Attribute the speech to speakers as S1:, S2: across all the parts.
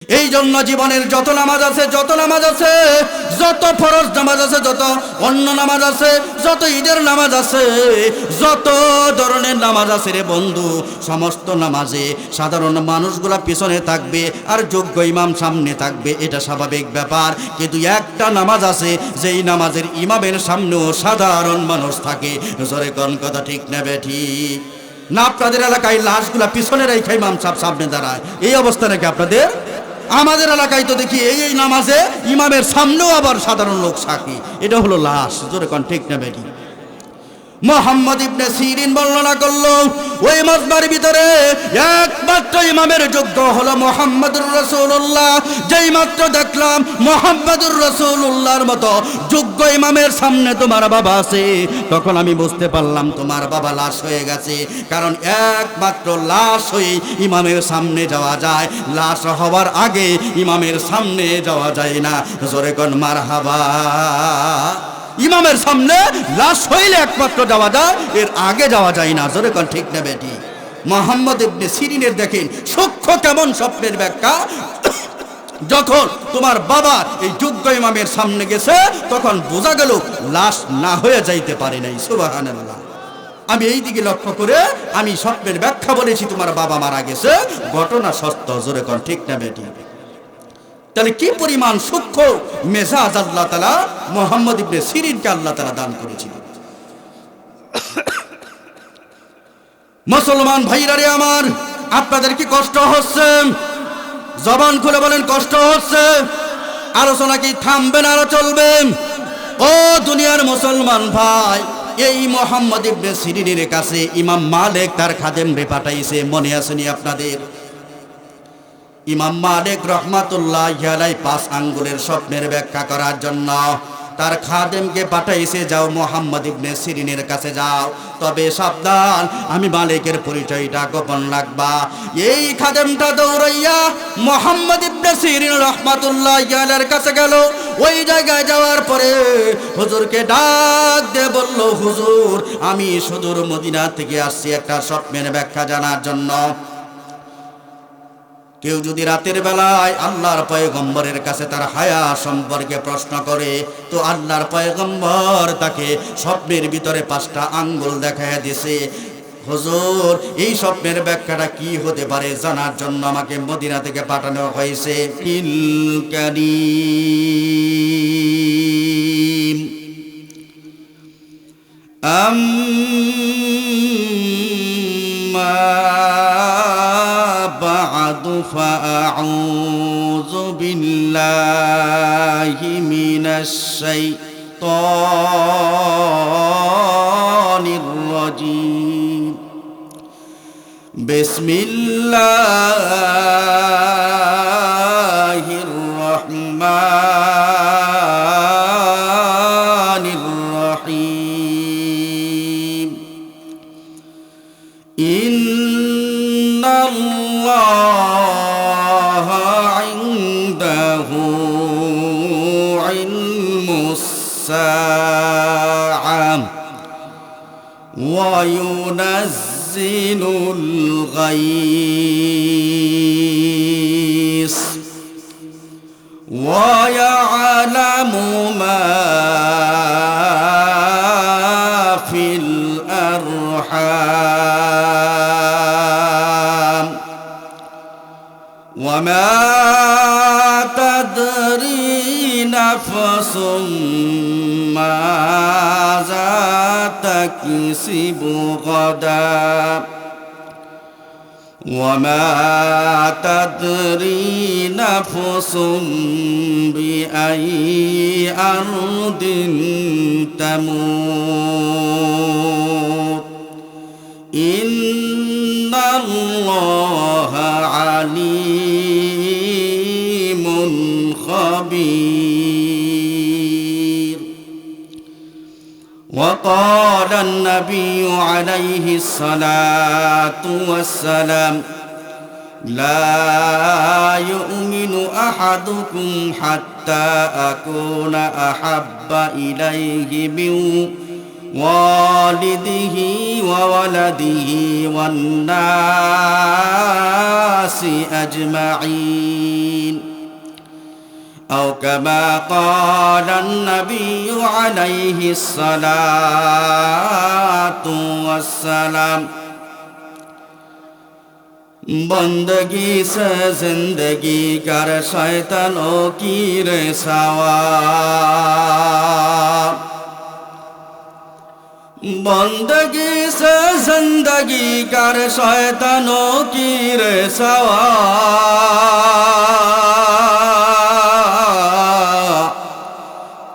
S1: এই জন্য জীবনের যত নামাজ আছে, যত ফরজ নামাজ আছে, যত অন্য নামাজ আছে, যত ঈদের নামাজ আছে, যত ধরনের নামাজ আছে রে বন্ধু, সমস্ত নামাজে সাধারণ মানুষগুলা পিছনে থাকবে আর যোগ্য ইমাম সামনে থাকবে, এটা স্বাভাবিক ব্যাপার। কিন্তু একটা নামাজ আছে যেই নামাজের ইমামের সামনেও সাধারণ মানুষ থাকে। জোরে কোন কথা ঠিক না বেঠিক? না আপনাদের এলাকায় লাশগুলা পিছনে রেখে ইমাম সাহেব সামনে দাঁড়ায়, এই অবস্থা নাকি আপনাদের? আমাদের এলাকায় তো দেখি এই নামাজে ইমামের সামনেও আবার সাধারণ লোক সাক্ষী, এটা হলো লাশ। জোরে কোন ঠিক না বেঠিক? মুহাম্মদ ইবনে সিরিন বর্ণনা করলো ওই মজমার ভিতরে একমাত্র ইমামের যোগ্য হলো মুহাম্মদুর রাসূলুল্লাহ। যেই মাত্র দেখলাম মুহাম্মদুর রাসূলুল্লাহর মতো যোগ্য ইমামের সামনে তোমার বাবা আছে, তখন আমি বুঝতে পারলাম তোমার বাবা লাশ হয়ে গেছে। কারণ একমাত্র লাশ হয়ে ইমামের সামনে যাওয়া যায়, লাশ হওয়ার আগে ইমামের সামনে যাওয়া যায় না। জোরে কোন মারহাবা। ইমামের সামনে লাশ হইলে একমাত্র যাওয়া যায়, এর আগে যাওয়া যায় না। জোরে কোন ঠিক না বেটি? মুহাম্মদ ইবনে সিরিনের দেখেন সূক্ষ্ম কেমন স্বপ্নের ব্যাখ্যা। যখন তোমার বাবা এই যোগ্য ইমামের সামনে গেছে, তখন বোঝা গেল লাশ না হয়ে যাইতে পারে নাই। সুবহানাল্লাহ। আমি এই দিকে লক্ষ্য করে আমি স্বপ্নের ব্যাখ্যা বলেছি, তোমার বাবা মারা গেছে, ঘটনা সত্য। জোরে কোন ঠিক না বেটি? তাহলে কি পরিমাণ সূক্ষ্ম মেজাজ আল্লাহ তাআলা মুহাম্মদ ইবনে সিরিনকে আল্লাহ তাআলা দান করেছিল। মুসলমান ভাইরা রে আমার, আপনাদের কি কষ্ট হচ্ছে? জবান খুলে বলেন, কষ্ট হচ্ছে? আলোচনা কি থামবে না আরো চলবে? ও দুনিয়ার মুসলমান ভাই, এই মুহাম্মদ ইবনে সিরিনের কাছে ইমাম মালিক তার খাদেমরে পাঠাইছে, মনে আসেনি আপনাদের? ইমাম মালিক রহমাতুল্লাহি আলাইহি 5 আঙ্গুলের স্বপ্নের ব্যাখ্যা করার জন্য তার খাদেমকে পাঠাইছে, যাও মুহাম্মদ ইবনে সিরিনের কাছে যাও, তবে সাবধান, আমি মালিকের পরিচয়টা গোপন রাখবা। এই খাদেমটা দৌড়াইয়া মুহাম্মদ ইবনে সিরিন রহমাতুল্লাহি আলাইহির কাছে গেল। ওই জায়গায় যাওয়ার পরে হুজুরকে ডাক দিয়ে বলল, হুজুর, আমি সুদূর মদিনা থেকে আসছি একটা স্বপ্নের ব্যাখ্যা জানার জন্য। কেউ যদি রাতের বেলায় আল্লাহর পয়গম্বরের কাছে তার হায়া সম্পর্কে প্রশ্ন করে, তো আল্লাহর পয়গম্বর তাকে স্বপ্নের ভিতরে 5টা আঙ্গুল দেখায় দিছে। হুজুর, এই স্বপ্নের ব্যাখ্যাটা কি হতে পারে জানার জন্য আমাকে মদিনা থেকে পাঠানো হয়েছে। ইল কারীম فأعوذ بالله من الشيطان الرجيم. بسم الله الرحمن الرحيم. إن الله عنده علم الساعة وينزل الغيث ويعلم ما في الأرحام وما تدري نفس ماذا تكسب غدا وما تدري نفس بأي أرض تموت إن الله عليم خبير. وقال النبي عليه الصلاة والسلام لا يؤمن أحدكم حتى أكون أحب إليه من والده وولده والناس أجمعين أو كما قال النبي عليه الصلاة والسلام बंदगी से जिंदगी कर शैतानों की रे सवार बंदगी से जिंदगी कर शैतानों की रे सवार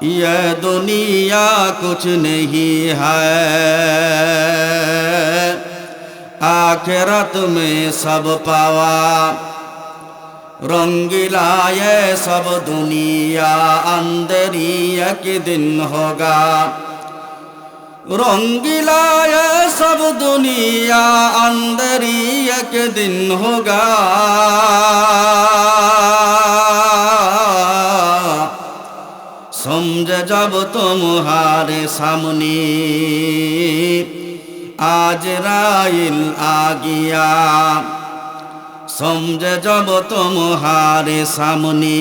S1: ये दुनिया कुछ नहीं है आखिरत में सब पावा रंगीला ये सब दुनिया अंदर ही एक दिन होगा रंगीला ये सब दुनिया अंदर ही एक दिन होगा समझ जब तुम्हारे सामने आज राइल आ गया समझ जब तुम्हारे सामने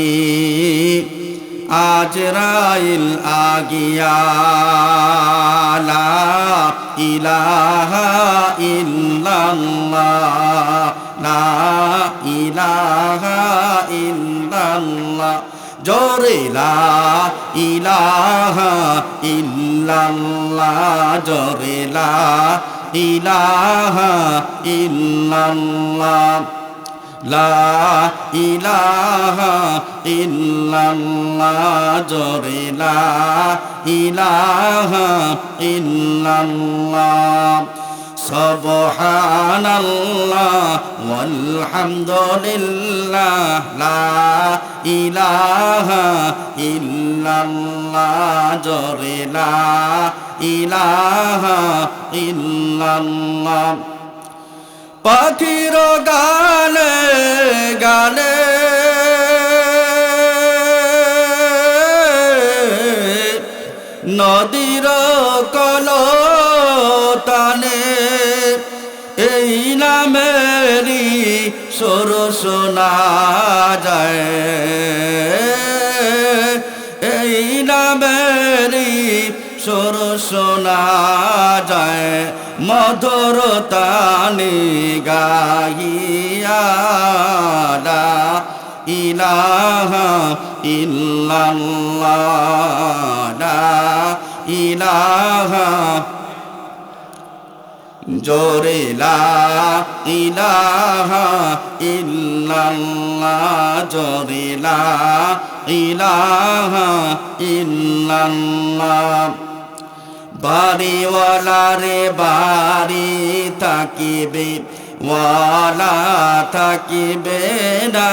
S1: आज राइल आ गया ला इलाहा इल्लल्लाह ला इलाहा इल्लल्लाह जोरे ला इलाहा इल्लल्लाह जोरे ला इलाहा इल्लल्लाह ला इलाहा इल्लल्लाह जोरे ला इलाहा इल्लल्लाह सुबहानल्लाह वल्हम्दुलिल्लाह ला इलाहा इल्लल्लाह जोरे ला इलाहा इल्लल्लाह पाखिरो गाले गाले नदीर कलताने এই নামেরই সুর শোনা যায় এই নামেরই সুর শোনা যায় মধুর তানে গাইয়া লা ইলাহা ইল্লাল্লাহ লা ইলাহা जोरे ला इलाहा इल्लल्लाह जोरे ला इलाहा इल्लल्लाह बारी वाला रे बारी ताकिबे वाला ताकिबे ना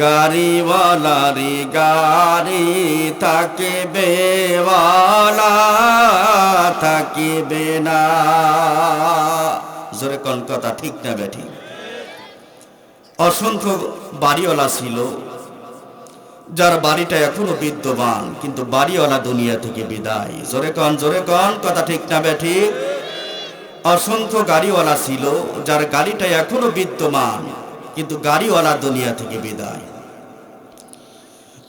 S1: गाड़ी वाला रे गाड़ी ताकिबे वाला ताकिबे ना जोरे कोन কথা ঠিক না বেঠি অসংখ্য বাড়িওয়ালা ছিল যার বাড়িটা এখনো বিদ্যমান কিন্তু বাড়িওয়ালা দুনিয়া থেকে বিদায় জোরে কোন কথা ঠিক না বেঠি অসংখ্য গাড়িওয়ালা ছিল যার গাড়িটা এখনো বিদ্যমান কিন্তু গাড়িওয়ালা দুনিয়া থেকে বিদায়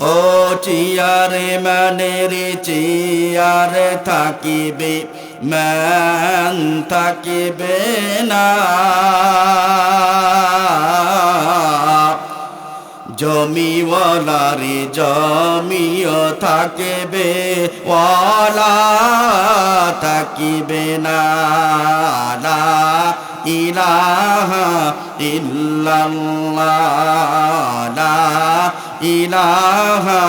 S1: ও চিয়ারে মানে রে চিয়ারে থাকিবে মান থাকিবে না জমিওয়ালা রে জমিও থাকিবে ওয়ালা থাকিবে না লা ইলাহা ইল্লাল্লাহ লা ইলাহা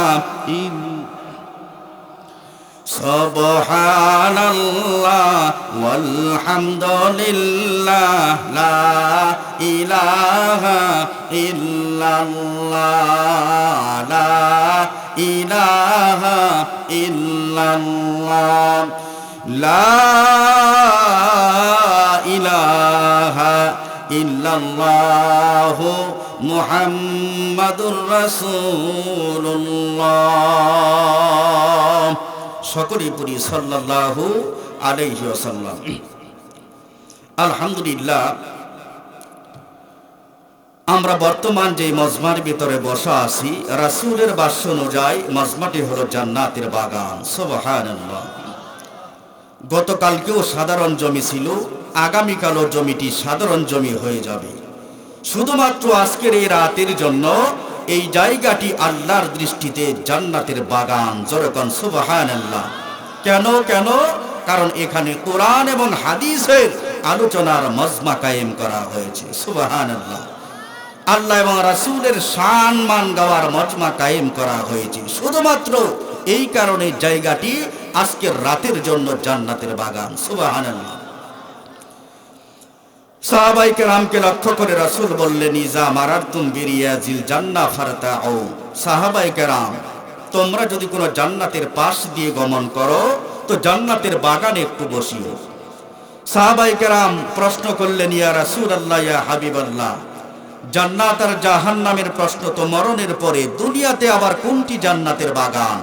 S1: সুবহানাল্লাহ ওয়ালহামদুলিল্লাহ লা ইলাহা ইল্লাল্লাহ লা ইলাহা ইল্লাল্লাহ লা ইলাহা ইল্লাল্লাহ মুহাম্মাদুর রাসূলুল্লাহ। সকলেই পড়ি সাল্লাল্লাহু আলাইহি ওয়াসাল্লাম। আলহামদুলিল্লাহ, আমরা বর্তমান যে মজমার ভিতরে বসা আছি, রাসূলের বাক্য অনুযায়ী মজমাটি হলো জান্নাতের বাগান। সুবহানাল্লাহ। গতকালকেও সাধারণ জমি ছিল, আগামীকালও জমিটি সাধারণ জমি হয়ে যাবে। শুধুমাত্র আজকের এই রাতের জন্য এই জায়গাটি আল্লাহর দৃষ্টিতে জান্নাতের বাগান। যেরকম সুবহানাল্লাহ। কেন? কারণ এখানে কোরআন এবং হাদিসের আলোচনার মজমা কায়েম করা হয়েছে। সুবহানাল্লাহ। আল্লাহ এবং রাসূলের শান মান গাওয়ার মজমা কায়েম করা হয়েছে। শুধুমাত্র এই কারণে জায়গাটি আজকের রাতের জন্য জান্নাতের বাগান। সুবহানাল্লাহ। সাহাবায়ে কেরামকে লক্ষ্য করে রাসূল বললেন, ইজা মারারতুম বিরিয়াজিল জান্নাহ ফারতাউ। সাহাবায়ে কেরাম, তোমরা যদি কোনো জান্নাতের পাশ দিয়ে গমন করো তো জান্নাতের বাগানে একটু বসিও। সাহাবায়ে কেরাম প্রশ্ন করলেন, ইয়া রাসূলুল্লাহ, ইয়া হাবিবাল্লাহ, জান্নাত আর জাহান্নামের প্রশ্ন তো মরণের পরে, দুনিয়াতে আবার কোনটি জান্নাতের বাগান?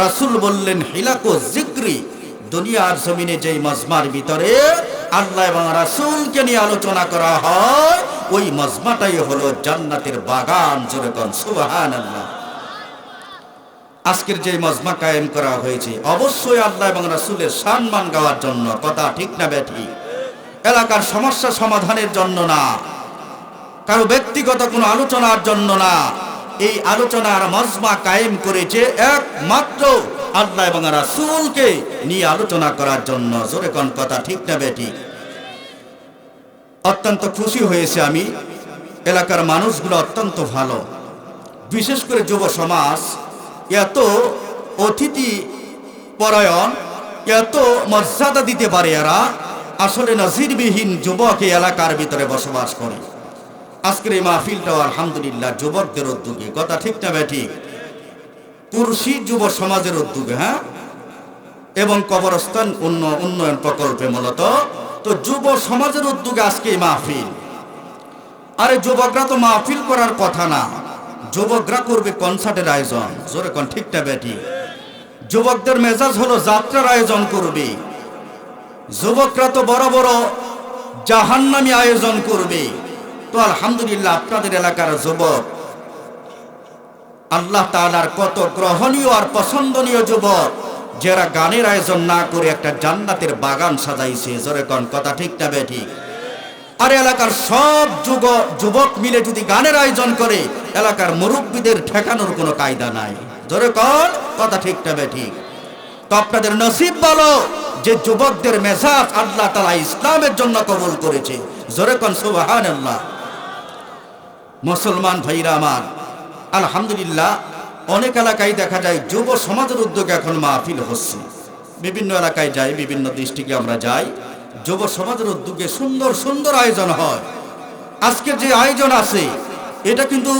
S1: রাসূল বললেন, হিলাকু যিকরি। দুনিয়ার জমিনে যেই মজমার ভিতরে আল্লাহ এবং রাসূলকে নিয়ে আলোচনা করা হয়, ওই মজমাটাই হলো জান্নাতের বাগান। যেরকম সুবহানাল্লাহ। আজকের যে মজমা কায়েম করা হয়েছে অবশ্যই আল্লাহ এবং রাসূলের সম্মান গাওয়ার জন্য। কথা ঠিক না বেঠিক? এলাকার সমস্যা সমাধানের জন্য না, কারো ব্যক্তিগত কোনো আলোচনার জন্য না। এই আলোচনার মজমা কায়েম করেছে একমাত্র আল্লাহ এবং রাসূলকে নিয়ে আলোচনা করার জন্য। জোরে কোন কথা ঠিক না বেঠিক? অত্যন্ত খুশি হয়েছে আমি। এলাকার মানুষগুলো অত্যন্ত ভালো, বিশেষ করে যুব সমাজ এত অতিথি পরায়ণ, এত মর্যাদা দিতে পারে এরা। আসলে নজিরবিহীন যুবক এই এলাকার ভিতরে বসবাস করে। আজকের এই মাহফিলটাও আলহামদুলিল্লাহ যুবকদের উদ্যোগে। কথা ঠিক না বেঠিক? পুরুষী যুব সমাজের উদ্যোগে, হ্যাঁ, এবং কবরস্থান উন্নয়ন প্রকল্পে মূলত তো যুব সমাজের উদ্যোগে আজকে এই মাহফিল। আরে যুবকরা তো মাহফিল করার কথা না, যুবকরা করবে কনসার্টের আয়োজন। জোরে কোন ঠিক না বেঠিক? যুবকদের মেজাজ হলো যাত্রার আয়োজন করবে। যুবকরা তো বড় বড় জাহান্নামী আয়োজন করবে। তো আলহামদুলিল্লাহ, আপনাদের এলাকার যুবক আল্লাহ তাআলার কত গ্রহণীয় আর পছন্দনীয় যুবক, যারা গানের আয়োজন না করে একটা জান্নাতের বাগান সাজাইছে। জোরে কোন কথা ঠিক না বেঠিক? আর এলাকার সব যুবক মিলে যদি গানের আয়োজন করে, এলাকার মুরব্বীদের ঠেকানোর কোনো কায়দা নাই। জোরে কোন কথা ঠিক না বেঠিক? তো আপনাদের নসিব ভালো যে যুবকদের মেজাজ আল্লাহ তাআলা ইসলামের জন্য কবুল করেছে। জোরে কোন সুবহানাল্লাহ। মুসলমান ভাইরা আমার, আলহামদুলিল্লাহ অনেক এলাকায় দেখা যায় যুব সমাজের উদ্যোগে এখন মাহফিল হচ্ছে। বিভিন্ন এলাকায় যাই, বিভিন্ন ডিস্ট্রিক্টে আমরা যাই, যুব সমাজের উদ্যোগে সুন্দর সুন্দর আয়োজন হয়। আজকে যে আয়োজন আছে এটা কিন্তু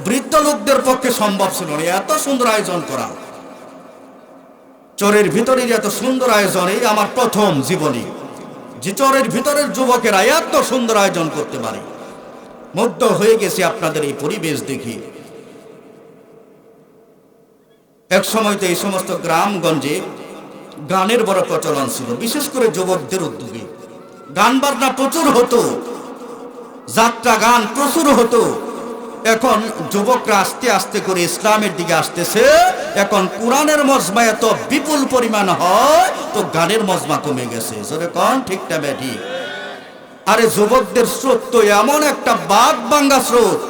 S1: বৃদ্ধ লোকদের পক্ষে সম্ভব ছিল না, এত সুন্দর আয়োজন করা। চরের ভিতরের এত সুন্দর আয়োজন এই আমার প্রথম জীবনে, যে চরের ভিতরের যুবকেরা এত সুন্দর আয়োজন করতে পারে। মুগ্ধ হয়ে গেছে আপনাদের এই পরিবেশ দেখে। এক সময় তো এই সমস্ত গ্রামগঞ্জে গানের বড় প্রচলন ছিল, বিশেষ করে যুবকদের উদ্যোগে। গান বাজনা প্রচুর হতো, যাত্রা গান প্রচুর হতো। এখন যুবকরা আস্তে আস্তে করে ইসলামের দিকে আসতেছে। এখন কোরআনের মজমা এত বিপুল পরিমাণ হয়, তো গানের মজমা কমে গেছে। জোরে কোন ঠিক না বেঠিক? আরে যুবকদের স্রোত তো এমন একটা বাঁধ ভাঙ্গা স্রোত,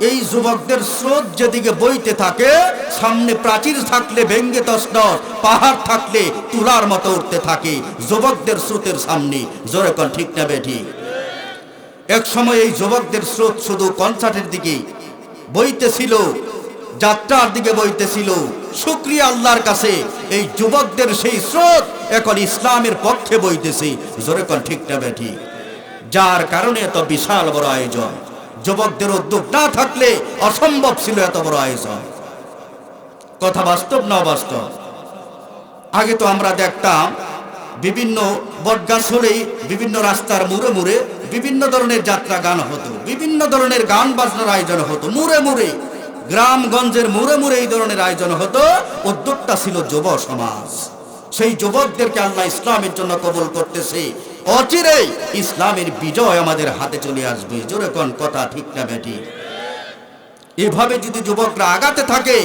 S1: এই যুবকদের স্রোত যেদিকে বইতে থাকে, সামনে প্রাচীর থাকলে ভেঙ্গে তছনছ, পাহাড় থাকলে তুলার মতো উঠতে থাকে যুবকদের স্রোতের সামনে। জোরে কোন ঠিক না বেঠিক? এক সময় এই যুবকদের স্রোত শুধু কনসার্টের দিকে বইতেছিল, যাত্রার দিকে বইতেছিল। শুকরিয়া আল্লাহর কাছে, এই যুবকদের সেই স্রোত এখন ইসলামের পক্ষে বইতেছে। জোরে কোন ঠিক না বেঠিক? যার কারণে এত বিশাল বড় আয়োজন। যুবকদের উদ্যোগ না থাকলে অসম্ভব ছিল এত বড় আয়োজন। কথা বাস্তব না বাস্তব? আগে তো আমরা দেখতাম বিভিন্ন বটগাছ হলেই বিভিন্ন রাস্তার মুড়ে মুড়ে বিভিন্ন ধরনের যাত্রা গান হতো, বিভিন্ন ধরনের গান বাজনার আয়োজন হতো, মুড়ে মুড়ে গ্রামগঞ্জের মুড়ে মুড়ে এই ধরনের আয়োজন হতো। উদ্যোক্তা ছিল যুব সমাজ। সেই যুবকদেরকে আল্লাহ ইসলামের জন্য কবুল করতেছে। অচিরেই ইসলামের বিজয় আমাদের হাতে চলে আসবে। জোরে কোন কথা ঠিক না বেটি? এভাবে যদি যুবকরা আগাতে থাকে,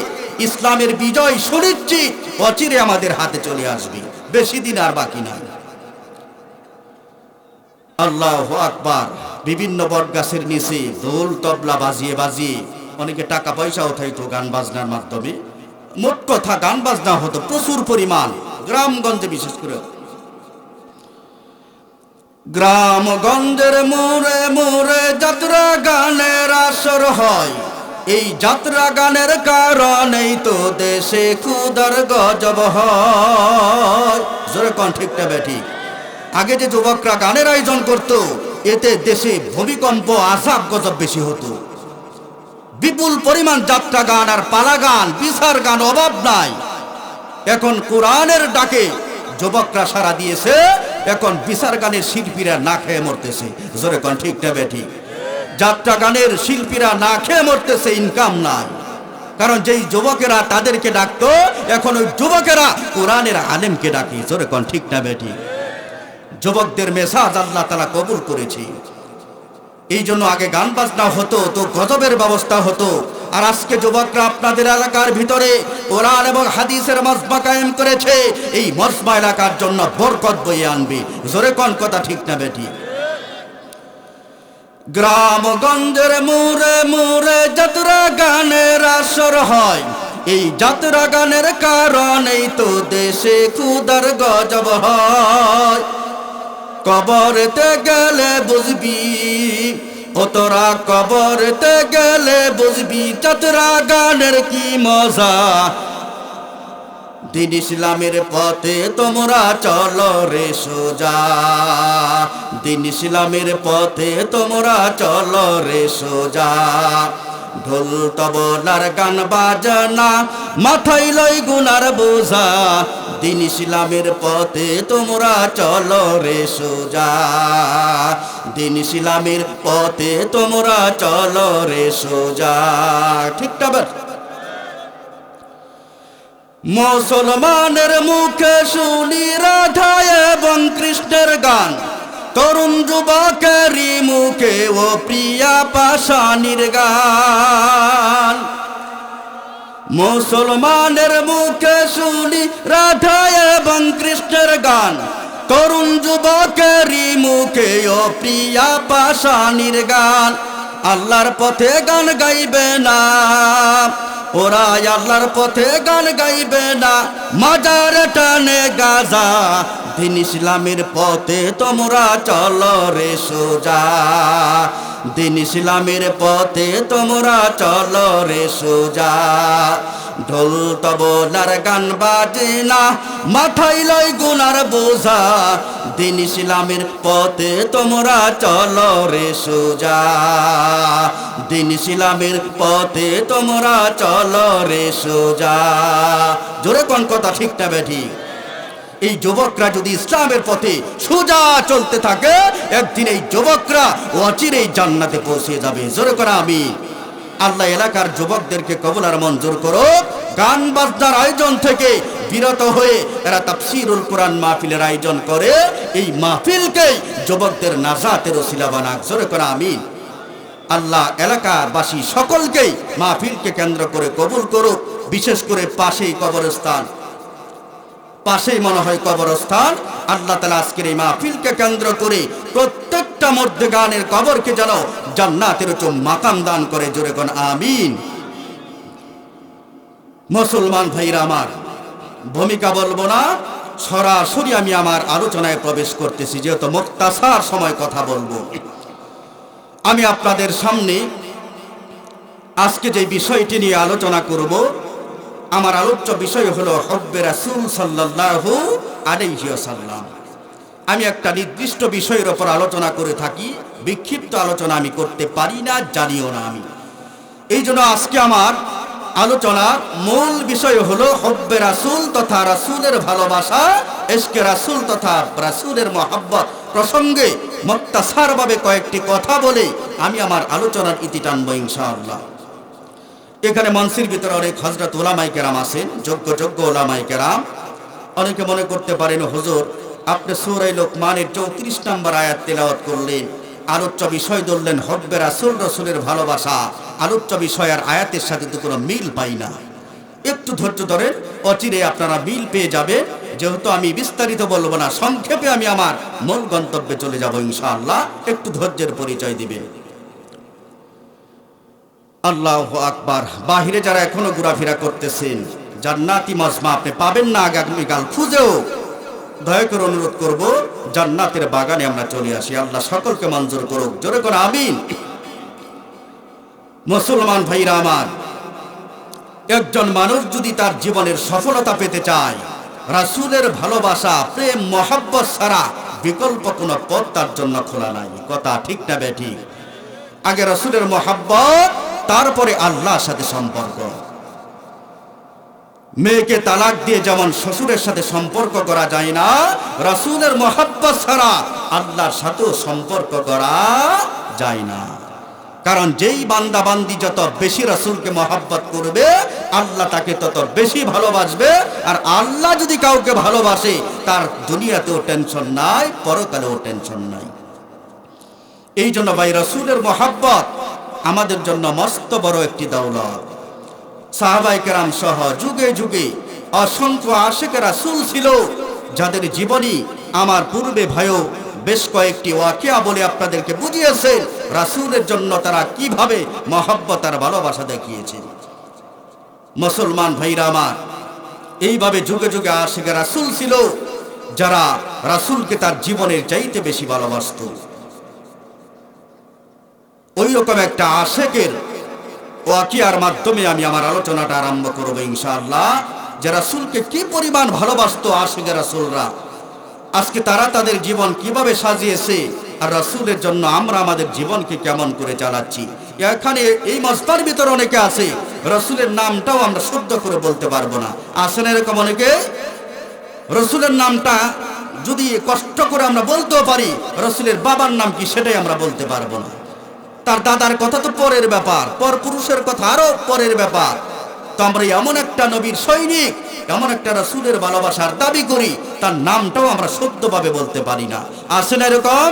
S1: ইসলামের বিজয় সুনিশ্চিত অচিরে আমাদের হাতে চলে আসবে, বেশি দিন আর বাকি নাই। আল্লাহু আকবার। বিভিন্ন বটগাছের নিচে দোল তবলা বাজিয়ে বাজিয়ে অনেকে টাকা পয়সা উঠাইতো গান বাজনার মাধ্যমে। মোট কথা গান বাজনা হতো প্রচুর পরিমাণ গ্রামগঞ্জে, বিশেষ করে গ্রামগঞ্জের মোড়ে মোড়ে যাত্রা গানের আসর হয়। এই যাত্রা গানের কারণেই তো দেশে ক্ষুধার গজব হয়। জোরে কোন ঠিক না বেঠিক? আগে যে যুবকরা গানের আয়োজন করত, এতে দেশে ভূমিকম্প আযাব গজব বেশি হতো। বিপুল পরিমাণ যাত্রা গান আর পালা গান, বিচার গান অভাব নাই। এখন কোরআনের ডাকে যুবকরা সারা দিয়েছে, এখন বিচার গানের শিল্পীরা না খেয়ে মরতেছে। জোরে কোন ঠিক না বেঠিক? যাত্রা গানের শিল্পীরা না খেয়ে মরতেছে, ইনকাম নাই। কারণ যেই যুবকেরা তাদেরকে ডাকতো, এখন ওই যুবকেরা কোরআনের আলেমকে ডাকে। জোরে কোন ঠিক না বেঠিক? যুবকদের মেসাজ আল্লাহ তাআলা কবুল করেছে। এই জন্য আগে গান বাজনা হতো তো গজবের ব্যবস্থা হতো। আর আজকে যুবকরা আপনাদের এলাকার ভিতরে কোরআন এবং হাদিসের মজমা কায়েম করেছে। এই মজমা এলাকার জন্য বরকত বয়ে আনবে। জোরে কোন কথা ঠিক না বেটি? গ্রামগঞ্জের মোড়ে মোড়ে যাত্রা গানের আসর হয়। এই যাত্রা গানের কারণেই তো দেশে ক্ষুধার গজব হয়। কবরেতে গেলে বুঝবি, ও তোরা কবরেতে গেলে বুঝবি যাত্রা গানের কি মজা। দিন ইসলামের পথে তোমরা চলো রে সোজা। দিন ইসলামের পথে তোমরা চলো রে সোজা। ঢোল তবলার গান বাজনা মাথায় লই গুনার বোঝা। দিন ইসলামের পথে তোমরা চলো রে সোজা। দিন ইসলামের পথে তোমরা চলো রে সোজা। ঠিক না? মুসলমানের মুখে শুনি রাধা এবং কৃষ্ণের গান, তরুণ যুবকেরই মুখে ও প্রিয়া পাশানির গান। মুসলমানের মুখে শুনি রাধা এবং কৃষ্ণের গান, তরুণ যুবকেরই মুখে ও প্রিয়া পাশানির গান। আল্লাহর পথে গান গাইবে না ওরা, আল্লাহর পথে গান গাইবে না, মাজার টানে গাজা। দিন ইসলামের পথে তোমরা চলো রে সোজা। দিন ইসলামের পথে তোমরা চলো রে সোজা। ঢোল তবলার গান বাজে না, মাথায় লয় গুনার বোঝা। দিন ইসলামের পথে তোমরা চলো রে সোজা। দিন ইসলামের পথে তোমরা চলো রে সোজা। জোরে কোন কথা ঠিক না বেঠি? এই যুবকরা যদি ইসলামের পথে সোজা চলতে থাকে, একদিন এই যুবকরা অচিরেই জান্নাতে পৌঁছে যাবে। জোরে করে আমিন। আল্লাহ এলাকার যুবকদেরকে কবুল আর মঞ্জুর করো। গান বাজনার আয়োজন থেকে বিরত হয়ে এরা তাফসীরুল কোরআন মাহফিলের আয়োজন করে। এই মাহফিলকে যুবকদের নাজাতের ওসিলা বানাক। জোরে করে আমিন। আল্লাহ এলাকাবাসী সকলকেই মাহফিলকে কেন্দ্র করে কবুল করুক। বিশেষ করে পাশেই কবরস্থান, পাশেই মনে হয় কবরস্থান। আল্লাহ তাআলা আজকের এই মাহফিলকে কেন্দ্র করে প্রত্যেকটা মধ্যে গানের কবরকে যেন জান্নাতের উচ্চ মাকাম দান করে। জোরে কোন আমিন। মুসলমান ভাইরা আমার, ভূমিকা বলবো না, সরাসরি আমি আমার আলোচনায় প্রবেশ করতেছি। যেহেতু মুক্তাসার সময় কথা বলবো, আমি আপনাদের সামনে আজকে যে বিষয়টি নিয়ে আলোচনা করব, আমার আলোচ্য বিষয় হলো হুব্বে রাসূল সাল্লাল্লাহু আলাইহি ওয়াসাল্লাম। আমি একটা নির্দিষ্ট বিষয়ের উপর আলোচনা করে থাকি, বিক্ষিপ্ত আলোচনা আমি করতে পারি না, জানিও না আমি। এই জন্য আজকে আমার আলোচনার মূল বিষয় হলো হুব্বে রাসূল তথা রাসূলের ভালোবাসা, ইশকে রাসূল তথা রাসূলের মহব্বত প্রসঙ্গে মুক্তাসারভাবে কয়েকটি কথা বলে আমি আমার আলোচনার ইতি টানবো ইনশাআল্লাহ। এখানে মঞ্চের ভিতরে অনেক হযরত উলামায়ে কেরাম আছেন, যোগ্য উলামায়ে কেরাম। অনেকে মনে করতে পারেন হুজুর আপনি সূরা লোকমানের 34 নম্বর আয়াত তেলাওয়াত করলেন, আলোচ্য বিষয় ধরলেন হব্বে রাসূল, রাসূলের ভালোবাসা। আলোচ্য বিষয় আর আয়াতের সাথে তো কোনো মিল পাই না। একটু ধৈর্য ধরেন, অচিরে আপনারা মিল পেয়ে যাবেন। যেহেতু আমি বিস্তারিত বলবো না, সংক্ষেপে আমি আমার মূল গন্তব্যে চলে যাব ইনশাআল্লাহ। একটু ধৈর্যের পরিচয় দিবেন। আল্লাহু আকবার। বাহিরে যারা এখনো ঘোরাফেরা করতেছেন, জান্নাতি মজমা আপনি পাবেন না আগামীকাল খুঁজেও, দয়া করে অনুরোধ করব জান্নাতের বাগানে আমরা চলে আসি। আল্লাহ সকলকে মঞ্জুর করুক, জোরে করে আমিন। মুসলমান ভাইরা আমার, একজন মানুষ যদি তার জীবনের সফলতা পেতে চায়, রাসূলের ভালোবাসা, প্রেম, মহব্বত ছাড়া বিকল্প কোনো পথ তার জন্য খোলা নাই। কথা ঠিক না বেঠিক? আগে রাসূলের মহব্বত, তারপরে আল্লাহর সাথে সম্পর্ক। মেয়েকে তালাক দিয়ে যেমন শ্বশুরের সাথে সম্পর্ক করা যায় না, রাসূলের মহব্বত ছাড়া আল্লাহর সাথেও সম্পর্ক করা যায় না। কারণ যেই বান্দা বান্দি যত বেশি রাসূলকে মহব্বত করবে, আল্লাহ তাকে তত বেশি ভালোবাসবে। আর আল্লাহ যদি কাউকে ভালোবাসে, তার দুনিয়াতেও টেনশন নাই, পরকালেও টেনশন নাই। এই জন্য ভাই রাসূলের মহব্বত আমাদের জন্য মস্ত বড় একটি দৌলত। সাহাবায়ে কেরাম সহ যুগে যুগে অসংখ্য আশিকে রাসূল ছিল, যাদের জীবনী আমার পূর্বে ভাইও বেশ কয়েকটি ওয়াকিয়া বলে আপনাদেরকে বুঝিয়েছে রাসূলের জন্য তারা কিভাবে মহব্বত আর ভালোবাসা দেখিয়েছে। মুসলমান ভাইরা আমার, এইভাবে যুগে যুগে আশিকে রাসূল ছিল, যারা রাসূলকে তার জীবনের চাইতে বেশি ভালোবাসত। ওই রকম একটা আশিকের ওয়াকিয়ার মাধ্যমে আমি আমার আলোচনাটা আরম্ভ করব ইনশাআল্লাহ। যে রাসূলকে কি পরিমাণ ভালোবাসতো আশিকে রাসূলরা, আজকে তারা তাদের জীবন কিভাবে সাজিয়েছে, আর রাসূলের জন্য আমরা আমাদের জীবনকে কেমন করে চালাচ্ছি। এখানে এই মজমার ভিতরে অনেকে আছে রাসূলের নামটাও আমরা শুদ্ধ করে বলতে পারবো না। আছে না এরকম অনেকে? রাসূলের নামটা যদি কষ্ট করে আমরা বলতেও পারি, রাসূলের বাবার নাম কি সেটাই আমরা বলতে পারবো না। তার দাদার কথা তো পরের ব্যাপার, পর পুরুষের কথা আরো পরের ব্যাপার। তো আমরা এমন একটা নবীর সৈনিক, এমন একটা রাসূলের ভালোবাসার দাবি করি, তার নামটাও আমরা শুদ্ধভাবে বলতে পারি না। আছে না এরকম?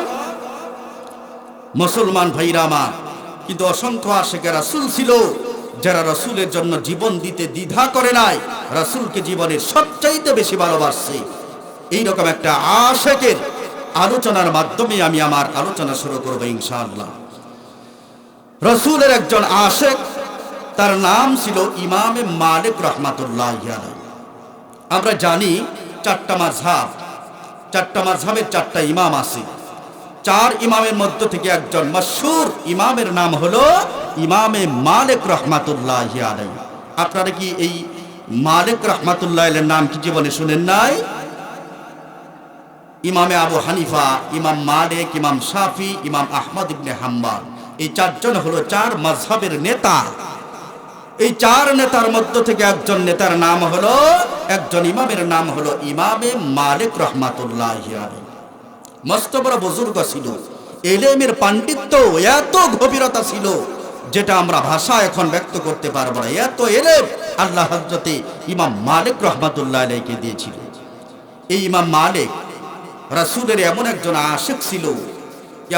S1: মুসলমান ভাইরা আমার, কিন্তু অসংখ্য আশিকে রাসূল ছিল, যারা রাসূলের জন্য জীবন দিতে দ্বিধা করে নাই, রাসূলকে জীবনের সবচাইতে বেশি ভালোবাসছে। এইরকম একটা আশিকের আলোচনার মাধ্যমে আমি আমার আলোচনা শুরু করব ইনশাআল্লাহ। রাসূলের একজন আশিক, তার নাম ছিল ইমামে মালিক রাহমাতুল্লাহি আলাইহি। আমরা জানি চারটা মাযহাবের চারটা ইমাম আছে। চার ইমামের মধ্য থেকে একজন মশহুর ইমামের নাম হলো ইমামে মালিক রাহমাতুল্লাহি আলাইহি। আপনারা কি এই মালিক রাহমাতুল্লাহি আলাইহির নাম কি জীবনে শুনেন নাই? ইমামে আবু হানিফা, ইমাম মালিক, ইমাম শাফি, ইমাম আহমদ ইবনে হাম্বল, এই চারজন হলো চার মাযহাবের নেতা। এই চার নেতার মধ্য থেকে একজন নেতার নাম হলো, একজন ইমামের নাম হলো ইমামে মালিক রাহমাতুল্লাহি আলাইহি। মস্ত বড় বুজুর্গ ছিল, ইলমের পাণ্ডিত্য এত গভীরতা ছিল যেটা আমরা ভাষা এখন ব্যক্ত করতে পারবো না। এত ইলম আল্লাহ হযরতে ইমাম মালিক রাহমাতুল্লাহি আলাইহিকে দিয়েছিল। এই ইমাম মালিক রাসূলের এমন একজন আশিক ছিল,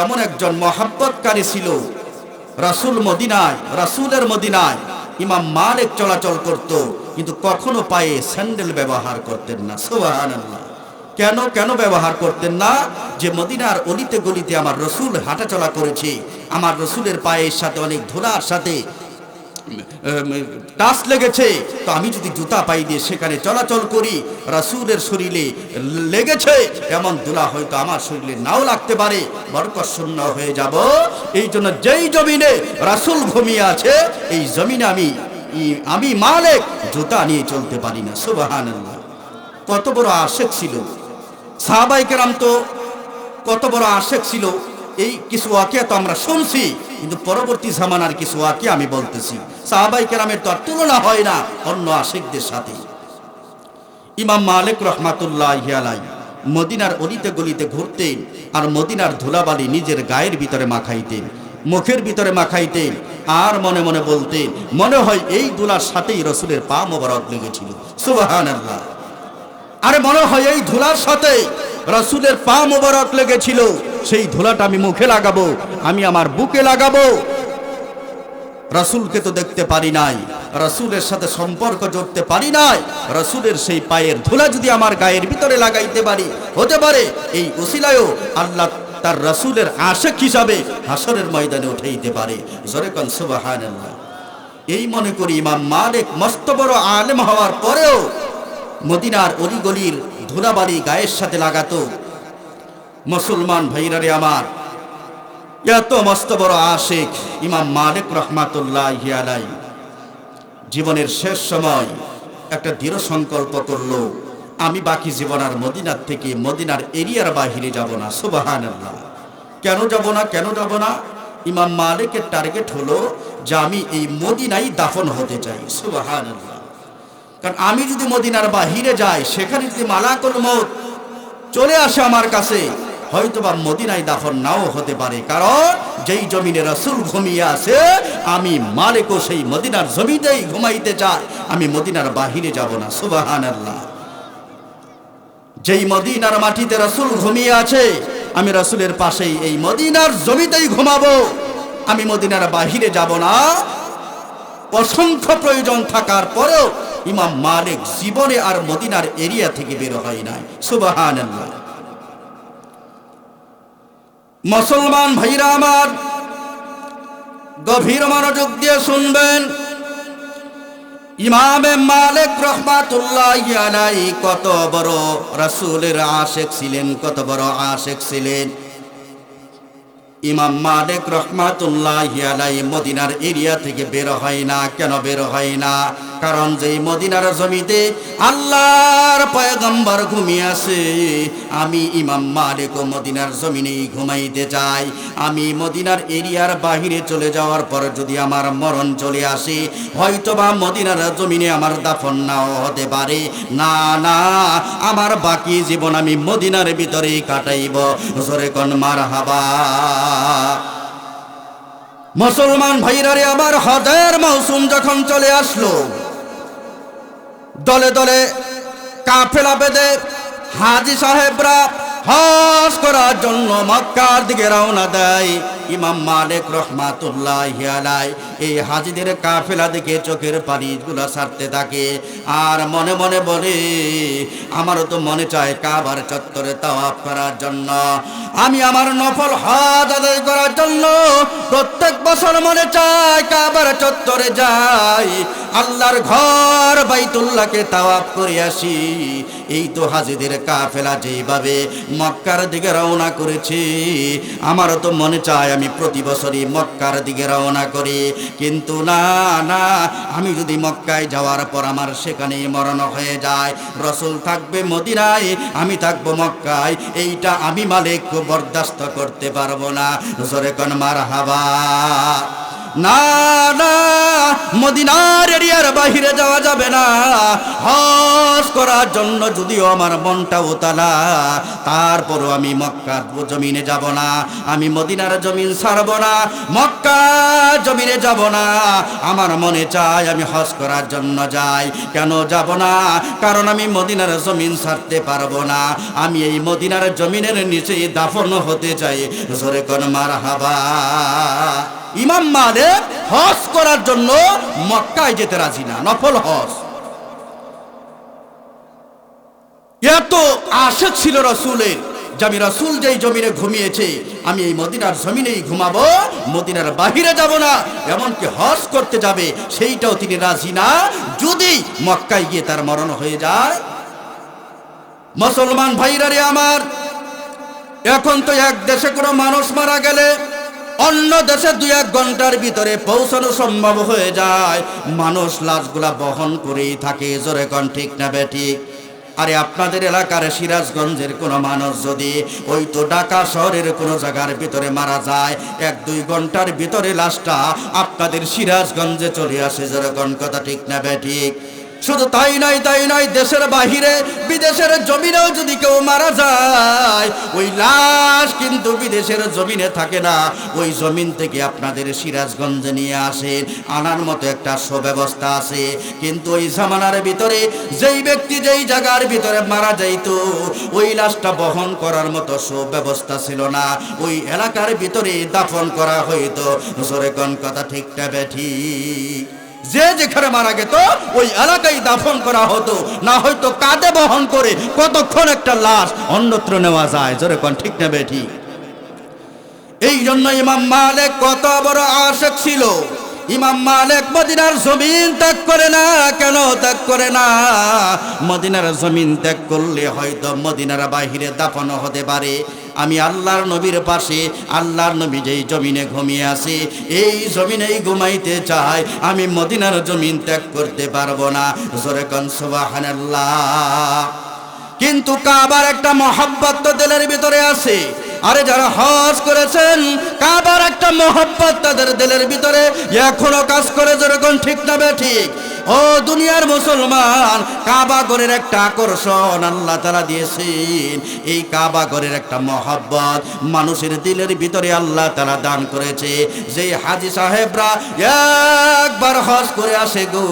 S1: এমন একজন মহব্বতকারী ছিল। রাসূলের মদিনায় ইমাম মালিক চলাচল করত, কিন্তু কখনো পায়ে স্যান্ডেল ব্যবহার করতেন না। সুবহানাল্লাহ। কেন ব্যবহার করতেন না? যে মদিনার অলিতে গলিতে আমার রাসূল হাঁটাচলা করেছে, আমার রাসূলের পায়ের সাথে অনেক ধুলার সাথে টাচ লেগেছে, তো আমি যদি জুতা পাই দিয়ে সেখানে চলাচল করি, রাসূলের শরীরে লেগেছে এমন ধুলা হয়তো আমার শরীরে নাও লাগতে পারে, বরকত শূন্য হয়ে যাব। এই জন্য যেই জমিনে রাসূল ঘুমিয়ে আছে, এই জমিনে আমি মালিক জুতা নিয়ে চলতে পারি না। সুবহানাল্লাহ। কত বড় আশিক ছিল। সাহাবায়ে কেরাম তো কত বড় আশিক ছিল, এই কিছু ওয়াকিয়া তো আমরা শুনছি, কিন্তু পরবর্তী জামানার কিছু ওয়াকিয়া আমি বলতেছি। সাহাবায়ে কেরামের তো তুলনা হয় না অন্য আশিকদের সাথে। ইমাম মালিক রাহমাতুল্লাহি আলাইহি মদিনার অলিতে গলিতে ঘুরতেন আর মদিনার ধুলাবালি নিজের গায়ের ভিতরে মাখাইতেন, মুখের ভিতরে মাখাইতেন, আর মনে মনে বলতেন মনে হয় এই ধুলার সাথেই রসুলের পা মোবারক লেগেছিল। সুবহানাল্লাহ। আরে মনে হয় এই ধুলার সাথে রসুলের পা মোবারক লেগেছিল, সেই ধুলাটা আমি মুখে লাগাবো, আমি আমার বুকে লাগাবো। রসুলকে তো দেখতে পারি নাই, রসুলের সাথে সম্পর্ক জড়তে পারি নাই, রসুলের সেই পায়ের ধুলা যদি আমার গায়ের ভিতরে লাগাইতে পারি, হতে পারে এই উসিলায়ও আল্লাহ তার রসুলের আশিক হিসাবে হাসরের ময়দানে উঠাইতে পারে। জোরে কোন সুবহানাল্লাহ। এই মনে করি ইমাম মালিক মস্ত বড় আলেম হওয়ার পরেও মদিনার অলিগলির ধুলাবালি গায়ের সাথে লাগাতো। মুসলমান ভাইরারে আমার, এত মস্ত বড় আশিক ইমাম মালিক রহমাতুল্লাহি আলাইহি জীবনের শেষ সময় একটা দৃঢ় সংকল্প করলো, আমি বাকি জীবন আর মদিনার থেকে মদিনার এরিয়ার বাহিরে যাব না। সুবহানাল্লাহ। কেন যাব না? কেন যাব না? ইমাম মালিকের টার্গেট হলো যে আমি এই মদিনায় দাফন হতে চাই। সুবহানাল্লাহ। কারণ আমি যদি মদিনার বাহিরে যাই, সেখানে যদি মালাকুল মউত চলে আসে আমার কাছে, হয়তোবা মদিনায় দাফন নাও হতে পারে। কারণ যেই জমিনে রাসূল ঘুমিয়ে আছে, আমি মালিকও সেই মদিনার জমিতেই ঘুমাইতে চাই, আমি মদিনার বাহিরে যাব না। সুবহানাল্লাহ। যেই মদিনার মাটিতে রাসূল ঘুমিয়ে আছে, আমি রাসূলের পাশেই এই মদিনার জমিতেই ঘুমাবো, আমি মদিনার বাহিরে যাব না। অসংখ্য প্রয়োজন থাকার পরেও ইমাম মালিক জীবনে আর মদিনার এরিয়া থেকে বের হয় নাই। সুবহানাল্লাহ। মুসলমান ভাইরা আমার, গভীর মনোযোগ দিয়ে শুনবেন। ইমামে মালিক রহমাতুল্লাহি আলাইহি কত বড় রাসূলের আশিক ছিলেন, কত বড় আশিক ছিলেন। ইমাম মালিক রহমাতুল্লাহি আলাইহি মদিনার এরিয়া থেকে বের হয় না। কেন বের হয় না? কারণ যেই মদিনার জমিতে আল্লাহর পয়গম্বর ঘুমিয়ে আছে, আমি ইমাম মালিকও মদিনার জমিনেই ঘুমাইতে চাই। আমি মদিনার এরিয়ার বাহিরে চলে যাওয়ার পর যদি আমার মরণ চলে আসে, হয়তোবা মদিনার জমিনে আমার দাফন নাও হতে পারে। না না, আমার বাকি জীবন আমি মদিনার ভিতরেই কাটাইব। জোরে কোন মারহাবা। মুসলমান ভাইরারে আমার, হজের মৌসুম যখন চলে আসলো, দলে দলে কাফেলা বেঁধে হাজী সাহেবরা হজ করার জন্য মক্কার দিকে রওনা দেয়। ইমাম মালিক রহমাতুল্লাহি আলাইহি এই হাজীদের কাফেলা দিকে চোখের পানিগুলো ছাড়তে থাকে, আর মনে মনে বলে, আমারও তো মনে চায় কাবার চত্বরে তাওয়াফ করার জন্য, আমি আমার নফল হজ আদায় করার জন্য প্রত্যেক বছর মনে চায় কাবার চত্বরে যাই, আল্লাহর ঘর বাইতুল্লাহকে তাওয়াফ করে আসি। এই তো হাজীদের কাফেলা যেভাবে মক্কার দিকে রওনা করেছে, আমারও তো মনে চায় আমি প্রতি বছরই মক্কার দিকে রওনা করি। কিন্তু না না, আমি যদি মক্কায় যাওয়ার পর আমার সেখানেই মরণ হয়ে যায়, রাসূল থাকবে মদিনায়, আমি থাকবো মক্কায়, এইটা আমি মালিক বরদাস্ত করতে পারবো না। জোরে কোন মারহাবা। না না, মদিনার এরিয়ার বাহিরে যাওয়া যাবে না। হজ করার জন্য যদিও আমার মনটা উতালা, তারপরও আমি মক্কার জমিনে যাব না, আমি মদিনার জমিন ছাড়ব না, মক্কা জমিনে যাব না। আমার মনে চায় আমি হজ করার জন্য যাই। কেন যাব না? কারণ আমি মদিনার জমিন ছাড়তে পারবো না, আমি এই মদিনার জমিনের নিচে দাফন হতে চাই। জোরে কোন মারহাবা। ইমাম মালিক হজ করার জন্য মক্কায় যেতে রাজি না, নফল হজ। এত আশিক ছিল রাসূলের যে আমি রাসূল যেই জমিনে ঘুমিয়েছে, আমি এই মদিনার জমিনেই ঘুমাবো, মদিনার বাহিরে যাব না। এমনকি হজ করতে যাবে সেইটাও তিনি রাজি না, যদি মক্কায় গিয়ে তার মরণ হয়ে যায়। মুসলমান ভাইরারে আমার, এখন তো এক দেশে কোনো মানুষ মারা গেলে অন্য দেশে 2-1 ঘন্টার ভিতরে পৌঁছানো সম্ভব হয়ে যায়, মানুষ লাশগুলা বহন করেই থাকে। জোরে কোন ঠিক না বেঠিক? আরে আপনাদের এলাকার সিরাজগঞ্জের কোনো মানুষ যদি ওই তো ঢাকা শহরের কোনো জায়গার ভিতরে মারা যায়, 1-2 ঘন্টার ভিতরে লাশটা আপনাদের সিরাজগঞ্জে চলে আসে। জোরে কোন কথা ঠিক না বেঠিক? শুধু তাই নয়, দেশের বাহিরে বিদেশের জমিনেও যদি কেউ মারা যায়, ওই লাশ কিন্তু বিদেশের জমিনে থাকে না, ওই জমিন থেকে আপনাদের সিরাজগঞ্জে নিয়ে আসেন, আনার মতো একটা সুব্যবস্থা আছে। কিন্তু ওই জামানার ভিতরে যেই ব্যক্তি যেই জায়গার ভিতরে মারা যাইতো, ওই লাশটা বহন করার মতো সুব্যবস্থা ছিল না, ওই এলাকার ভিতরে দাফন করা হইতো। জোরে কোন কথা ঠিক না বেঠিক? যে যেখানে মারা যেত ওই এলাকায় দাফন করা হতো, না হয়তো কাঁধে বহন করে কতক্ষণ একটা লাশ অন্যত্র নেওয়া যায়। জোরে কোন ঠিক না বেঠিক? এই জন্য ইমাম মালিক কত বড় আশিক ছিল। ইমাম মালিক মদিনার জমিন ত্যাগ করে না। কেন ত্যাগ করে না? মদিনার জমিন ত্যাগ করলে হয়তো মদিনার বাহিরে দাফন হতে পারে। আমি আল্লাহর নবীর পাশে, আল্লাহর নবী যেই জমিনে ঘুমিয়ে আছে, এই জমিনেই ঘুমাইতে চাই, আমি মদিনার জমিন ত্যাগ করতে পারবো না। জোরে কোন সুবহানাল্লাহ। কিন্তু কাবার একটা মহব্বত তো দিলের ভিতরে আছে। আরে যারা হজ করেছেন, কাবার একটা মহব্বত তাদের দিলের ভিতরে এখনো কাজ করে। যেরকম ঠিক না বেঠিক? ও দুনিয়ার মুসলমান, কাবা ঘরের একটা আকর্ষণ আল্লাহ তাআলা দিয়েছেন। এই কাবা ঘরের একটা মহব্বত মানুষের দিলের ভিতরে আল্লাহ তাআলা দান করেছে। যে হাজী সাহেবরা একবার হজ করে আসে গো,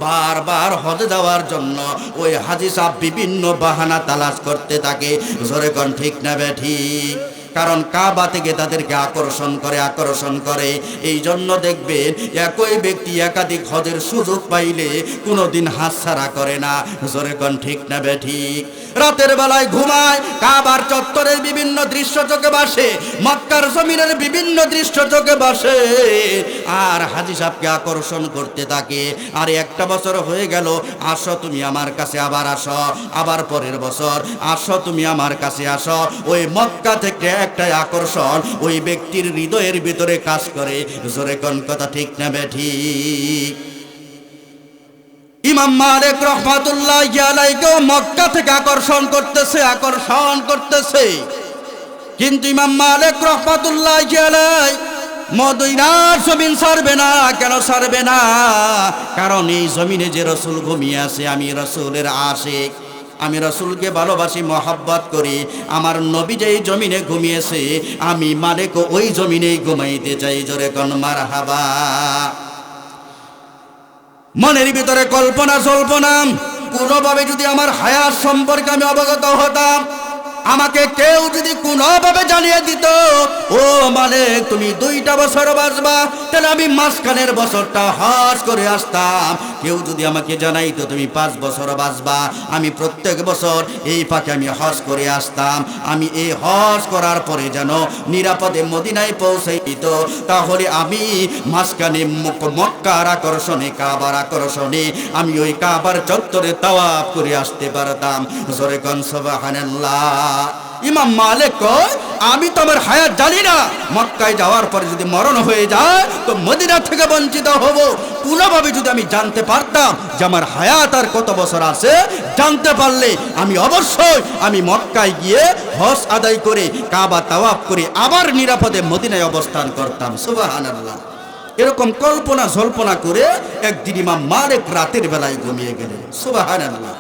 S1: বারবার হজে যাওয়ার জন্য ওই হাজী সাহেব বিভিন্ন বাহানা তালাশ করতে থাকে। জোরে কোন ঠিক না বেঠিক? কারণ কাবা থেকে তাদেরকে আকর্ষণ করে। এই জন্য দেখবেন একই ব্যক্তি একাধিক হজের সুযোগ পাইলে কোনোদিন হাতছাড়া করে না। জোরে কোন ঠিক না বেঠিক? রাতের বেলায় ঘুমায়, কাবার চত্বরের বিভিন্ন দৃশ্য চোখে ভাসে, মক্কার জমিনের বিভিন্ন দৃশ্য চোখে ভাসে, আর হাজী সাহেবকে আকর্ষণ করতে থাকে। আর একটা বছর হয়ে গেল, আসো তুমি আমার কাছে, আবার আসো, আবার পরের বছর আসো তুমি আমার কাছে আসো। ওই মক্কা থেকে একটাই আকর্ষণ ওই ব্যক্তির হৃদয়ের ভিতরে কাজ করে। জোরে কোন কথা ঠিক না বেঠিক? ইমাম মালিক রাহমাতুল্লাহি আলাইহি মক্কা থেকে আকর্ষণ করতেছে। কিন্তু ইমাম মালিক রাহমাতুল্লাহি আলাইহি মদিনার জমিন ছাড়বে না। কেন ছাড়বে না? কারণ এই জমিনে যে রাসূল ঘুমিয়ে আছে, আমি রাসূলের আশিক, আমি রাসূলকে ভালোবাসি, মহব্বত করি। আমার নবী যেই জমিনে ঘুমিয়েছে, আমি মালিক ওই জমিনেই ঘুমাইতে চাই। জোরে কোন মারহাবা। মনের ভিতরে কল্পনা জল্পনা, কোনোভাবে যদি আমার হায়াত সম্পর্কে আমি অবগত হতাম, আমাকে কেউ যদি কোনোভাবে জানিয়ে দিত, ও মালিক তুমি 2টা বছর বাঁচবা, তাহলে আমি মাঝখানের বছরটা হজ করে আসতাম। কেউ যদি আমাকে জানাইতো তুমি 5 বছর বাঁচবা, আমি প্রত্যেক বছর এই ফাঁকে আমি হজ করে আসতাম। আমি এই হজ করার পরে যেন নিরাপদে মদিনায় পৌঁছাই দিত, তাহলে আমি মাঝখানে মক্কার আকর্ষণে, কাবার আকর্ষণে আমি ওই কাবার চত্বরে তাওয়াফ করে আসতে পারতাম। জোরে কোন সুবহানাল্লাহ। ইমাম মালিক কয়, আমি তো আমার হায়াত জানি না, মক্কায় যাওয়ার পরে যদি মরণ হয়ে যায় তো মদিনা থেকে বঞ্চিত হব। কোনোভাবে যদি আমি জানতে পারতাম যে আমার হায়াত আর কত বছর আছে, জানতে পারলে আমি অবশ্যই আমি মক্কায় গিয়ে হজ আদায় করে কাবা তাওয়াফ করে আবার নিরাপদে মদিনায় অবস্থান করতাম। সুবহানাল্লাহ। এরকম কল্পনা জল্পনা করে একদিন ইমাম মালিক রাতের বেলায় ঘুমিয়ে গেলেন। সুবহানাল্লাহ।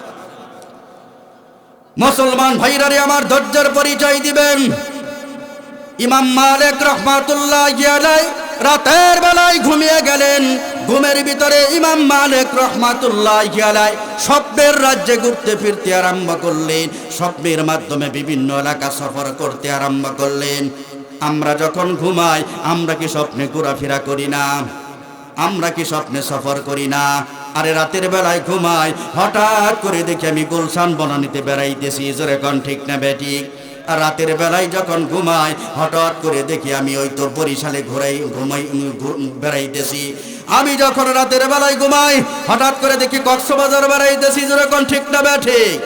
S1: মুসলমান ভাইরা রে আমার ধৈর্যের পরিচয় দিবেন। ইমাম মালিক রাহমাতুল্লাহি আলাইহি রাতের বেলায় ঘুমিয়ে গেলেন। ঘুমের ভিতরে ইমাম মালিক রাহমাতুল্লাহি আলাইহি স্বপ্নের রাজ্যে ঘুরতে ফিরতে আরম্ভ করলেন। স্বপ্নের মাধ্যমে বিভিন্ন এলাকা সফর করতে আরম্ভ করলেন। আমরা যখন ঘুমাই, আমরা কি স্বপ্নে ঘোরাফেরা করি না? আমরা কি স্বপ্নে সফর করি না? আরে রাতের বেলায় ঘুমাই, হঠাৎ করে দেখি আমি গুলশান বনানীতে বেড়াইতেছি। জোরে কোন ঠিক না বেঠিক? আর রাতের বেলায় যখন ঘুমাই, হঠাৎ করে দেখি আমি ওই তো বরিশালে বেড়াইতেছি। আমি যখন রাতের বেলায় ঘুমাই, হঠাৎ করে দেখি কক্সবাজার বেড়াইতেছি। জোরে কোন ঠিক না বেঠিক?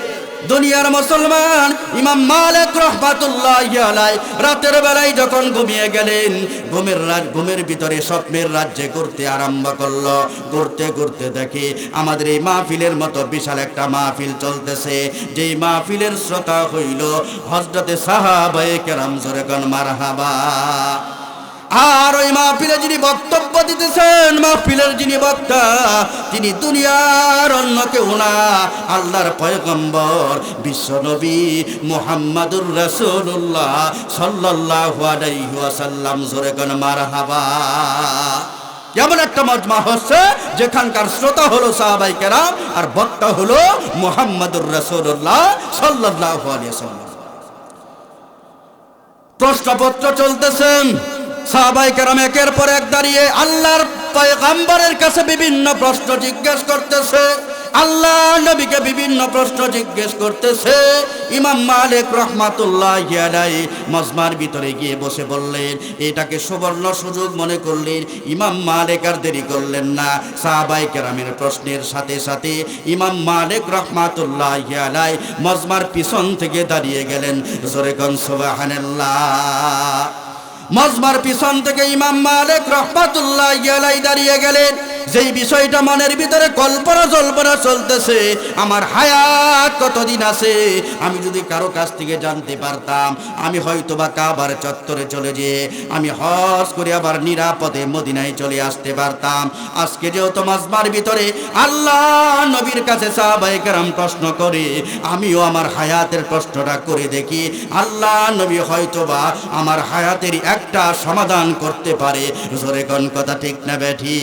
S1: দুনিয়ার মুসলমান, ইমাম মালিক রাহমাতুল্লাহি আলাইহি রাতের বেলায় যখন ঘুমিয়ে গেলেন, ঘুমের ভিতরে স্বপ্নের রাজ্যে ঘুরতে আরম্ভ করলো। ঘুরতে ঘুরতে দেখি আমাদের এই মাহফিলের মতো বিশাল একটা মাহফিল চলতেছে। যেই মাহফিলের শ্রোতা হইল হযরতে সাহাবায়ে কেরাম। জোরে কোন মারহাবা। আর ওই মাহফিলে যিনি বক্তব্য দিতেছেন, মাহফিলের যিনি বক্তা, তিনি দুনিয়ার অন্য কেউ না, আল্লাহর পয়গম্বর বিশ্বনবী মুহাম্মাদুর রাসূলুল্লাহ সাল্লাল্লাহু আলাইহি ওয়াসাল্লাম। জোরে কোন মারহাবা। এমন একটা মজমা হচ্ছে যেখানকার শ্রোতা হলো সাহাবায়ে কেরাম আর বক্তা হলো মুহাম্মাদুর রাসূলুল্লাহ সাল্লাল্লাহু আলাইহি ওয়াসাল্লাম। প্রশ্নপত্র চলতেছেন, সাহাবায়ে কেরাম একের পর এক দাঁড়িয়ে আল্লাহর পয়গম্বরের কাছে বিভিন্ন প্রশ্ন জিজ্ঞেস করতেছে, আল্লাহ নবীকে বিভিন্ন প্রশ্ন জিজ্ঞেস করতেছে। ইমাম মালিক রাহমাতুল্লাহি আলাইহি মজমার ভিতরে গিয়ে বসে বললেন, এটাকে সুবর্ণ সুযোগ মনে করলেন। ইমাম মালিক আর দেরি করলেন না, সাহাবায়ে কেরামের প্রশ্নের সাথে সাথে ইমাম মালিক রাহমাতুল্লাহি আলাইহি মজমার পিছন থেকে দাঁড়িয়ে গেলেন। জোরে কোন সুবহানাল্লাহ। মজমার পিছন থেকে ইমাম মালিক রাহমাতুল্লাহি আলাইহি দাঁড়িয়ে গেলেন। যেই বিষয়টা মনের ভিতরে কল্পনা জল্পনা চলতেছে, আমার হায়াত কতদিন আছে, আমি যদি কারো কাছ থেকে জানতে পারতাম, আমি হয়তো বা কাবার চত্বরে চলে যেয়ে আমি হজ করে আবার নিরাপদে মদিনায় চলে আসতে পারতাম। আজকে যেহেতু মজমার ভিতরে আল্লাহ নবীর কাছে সাহাবায়ে কেরাম প্রশ্ন করে, আমিও আমার হায়াতের প্রশ্নটা করে দেখি, আল্লাহ নবী হয়তো বা আমার হায়াতের একটা সমাধান করতে পারে। জোরে কোন কথা ঠিক না বেঠি?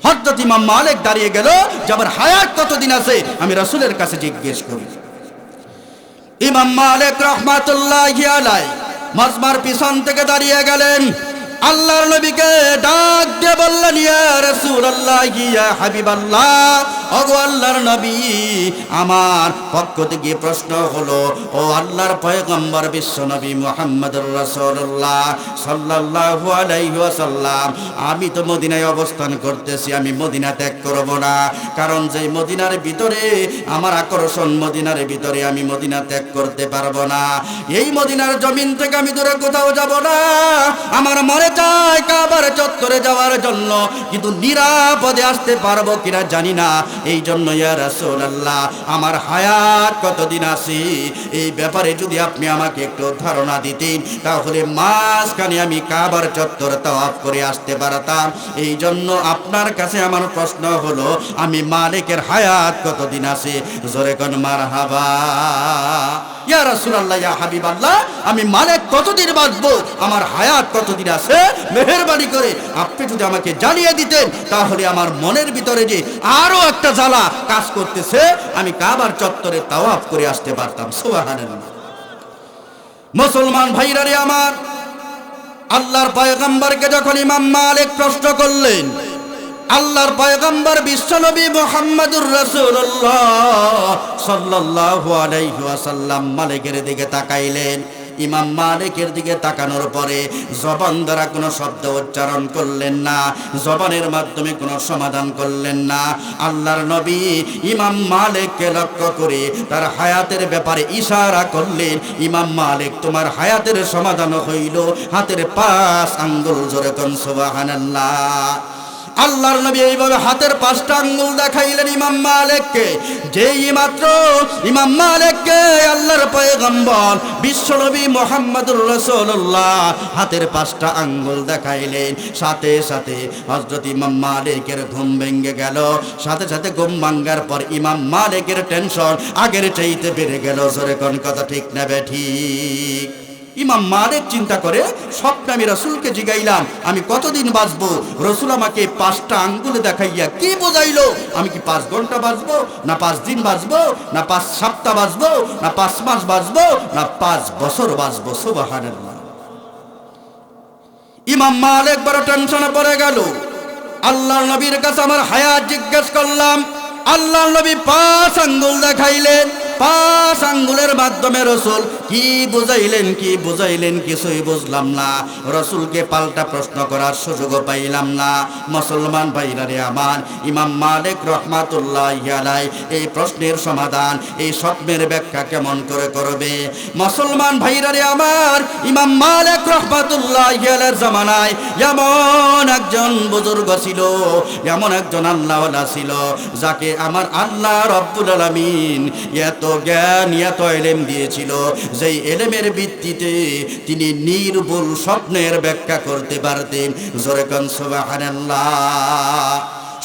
S1: হযরত ইমাম মালিক দাঁড়িয়ে গেল যে আমার হায়াত কতদিন আছে আমি রাসূলের কাছে জিজ্ঞেস করি। ইমাম মালিক রাহমাতুল্লাহি আলাইহি মজমার পিছন থেকে দাঁড়িয়ে গেলেন, আল্লাহর নবীকে ডাক দিয়ে বললেন, ইয়া রাসূলুল্লাহ, ইয়া হাবিবাল্লাহ, ওগো আল্লাহর নবী, আমার পক্ষ থেকে প্রশ্ন হলো, ও আল্লাহর পয়গম্বর বিশ্বনবী মুহাম্মদুর রাসূলুল্লাহ সাল্লাল্লাহু আলাইহি ওয়াসাল্লাম, আমি তো মদিনায় অবস্থান করতেছি, আমি মদিনা ত্যাগ করব না, কারণ যেই মদিনার ভিতরে আমার আকর্ষণ, মদিনার ভিতরে আমি মদিনা ত্যাগ করতে পারবো না। এই মদিনার জমিন থেকে আমি দূরে কোথাও যাব না। আমার মনে চাই কাবার চত্বরে যাওয়ার জন্য, কিন্তু নিরাপদে আসতে পারবো কিনা জানি না। এই জন্য ইয়া রাসূলুল্লাহ, আমার হায়াত কতদিন আছে এই ব্যাপারে যদি আপনি আমাকে একটু ধারণা দিতেন, তাহলে মাঝখানে আমি কাবার চত্বর তাওয়াফ করে আসতে পারতাম। এই জন্য আপনার কাছে আমার প্রশ্ন হলো, আমি মালিকের হায়াত কতদিন আছে? জোরে কোন মারহাবা। ইয়া রাসূলুল্লাহ, ইয়া হাবিবাল্লাহ, আমি মালিক কতদিন বাঁচবো, আমার হায়াত কতদিন আছে, মেহেরবানি করে আপনি যদি আমাকে জানিয়ে দিতেন, তাহলে আমার মনের ভিতরে যে আরো একটা জ্বালা কাজ করতেছে, আমি কাবার চত্বরে তাওয়াফ করে আসতে পারতাম। সুবহানাল্লাহ। মুসলমান ভাইরা রে আমার, আল্লাহর পয়গম্বরকে যখন ইমাম মালিক প্রশ্ন করলেন, আল্লাহর পয়গম্বর বিশ্বনবী মুহাম্মদুর রাসূলুল্লাহ সাল্লাল্লাহু আলাইহি ওয়াসাল্লাম মালিকের দিকে তাকাইলেন। ইমাম মালিকের দিকে তাকানোর পরে জবান দ্বারা কোনো শব্দ উচ্চারণ করলেন না, জবানের মাধ্যমে কোনো সমাধান করলেন না। আল্লাহর নবী ইমাম মালিককে লক্ষ্য করে তার হায়াতের ব্যাপারে ইশারা করলেন, ইমাম মালিক, তোমার হায়াতের সমাধান হইল হাতের 5 আঙ্গুল। জোরে কোন সুবহানাল্লাহ। আল্লাহর নবী এইভাবে হাতের 5টা আঙ্গুল দেখাইলেন ইমাম মালিককে। যেই মাত্র ইমাম মালিককে আল্লাহর পয়গম্বর বিশ্বনবী মুহাম্মদুর রাসূলুল্লাহ হাতের 5টা আঙ্গুল দেখাইলেন, সাথে সাথে হযরত ইমাম মালিকের ঘুম ভেঙে গেল। সাথে সাথে ঘুম ভাঙার পর ইমাম মালিকের টেনশন আগের চাইতে বেড়ে গেল। জোরে কোন কথা ঠিক না বেঠিক? ইমাম মালিক চিন্তা করে, স্বপ্নে আমি রাসূলকে জিগাইলাম আমি কতদিন বাঁচবো, রাসূল আমাকে 5টা আঙ্গুলে দেখাইয়া কি বোঝাইলো, আমি কি 5 ঘন্টা বাঁচবো, না 5 দিন বাঁচবো, না 5 সপ্তাহ বাঁচবো, না 5 মাস বাঁচবো, না 5 বছর বাঁচবো? সুবহানাল্লাহ। ইমাম মালিক বড় টেনশনে পড়ে গেল। আল্লাহর নবীর কাছে আমার হায়াত জিজ্ঞেস করলাম, আল্লাহর নবী 5 আঙ্গুল দেখাইলেন। 5 আঙ্গুলের মাধ্যমে রাসূল কি বুঝাইলেন কিছুই বুঝলাম না। রাসূলকে পাল্টা প্রশ্ন করার সুযোগও পাইলাম না। মুসলমান ভাইরা রে আমার, ইমাম মালিক রাহমাতুল্লাহি আলাইহি এই প্রশ্নের সমাধান, এই স্বপ্নের ব্যাখ্যা কেমন করে করবে? মুসলমান ভাইরা রে আমার, ইমাম মালিক রাহমাতুল্লাহি আলাইহির জামানায় এমন একজন বুজুর্গ ছিল, এমন একজন আল্লাহওয়ালা ছিল, যাকে আমার আল্লাহ রাব্বুল আলামিন এত জ্ঞান, এত ইলম দিয়েছিল, যেই এলেমের ভিত্তিতে তিনি নির্ভুল স্বপ্নের ব্যাখ্যা করতে পারতেন। জোরে কোন সুবহানাল্লাহ।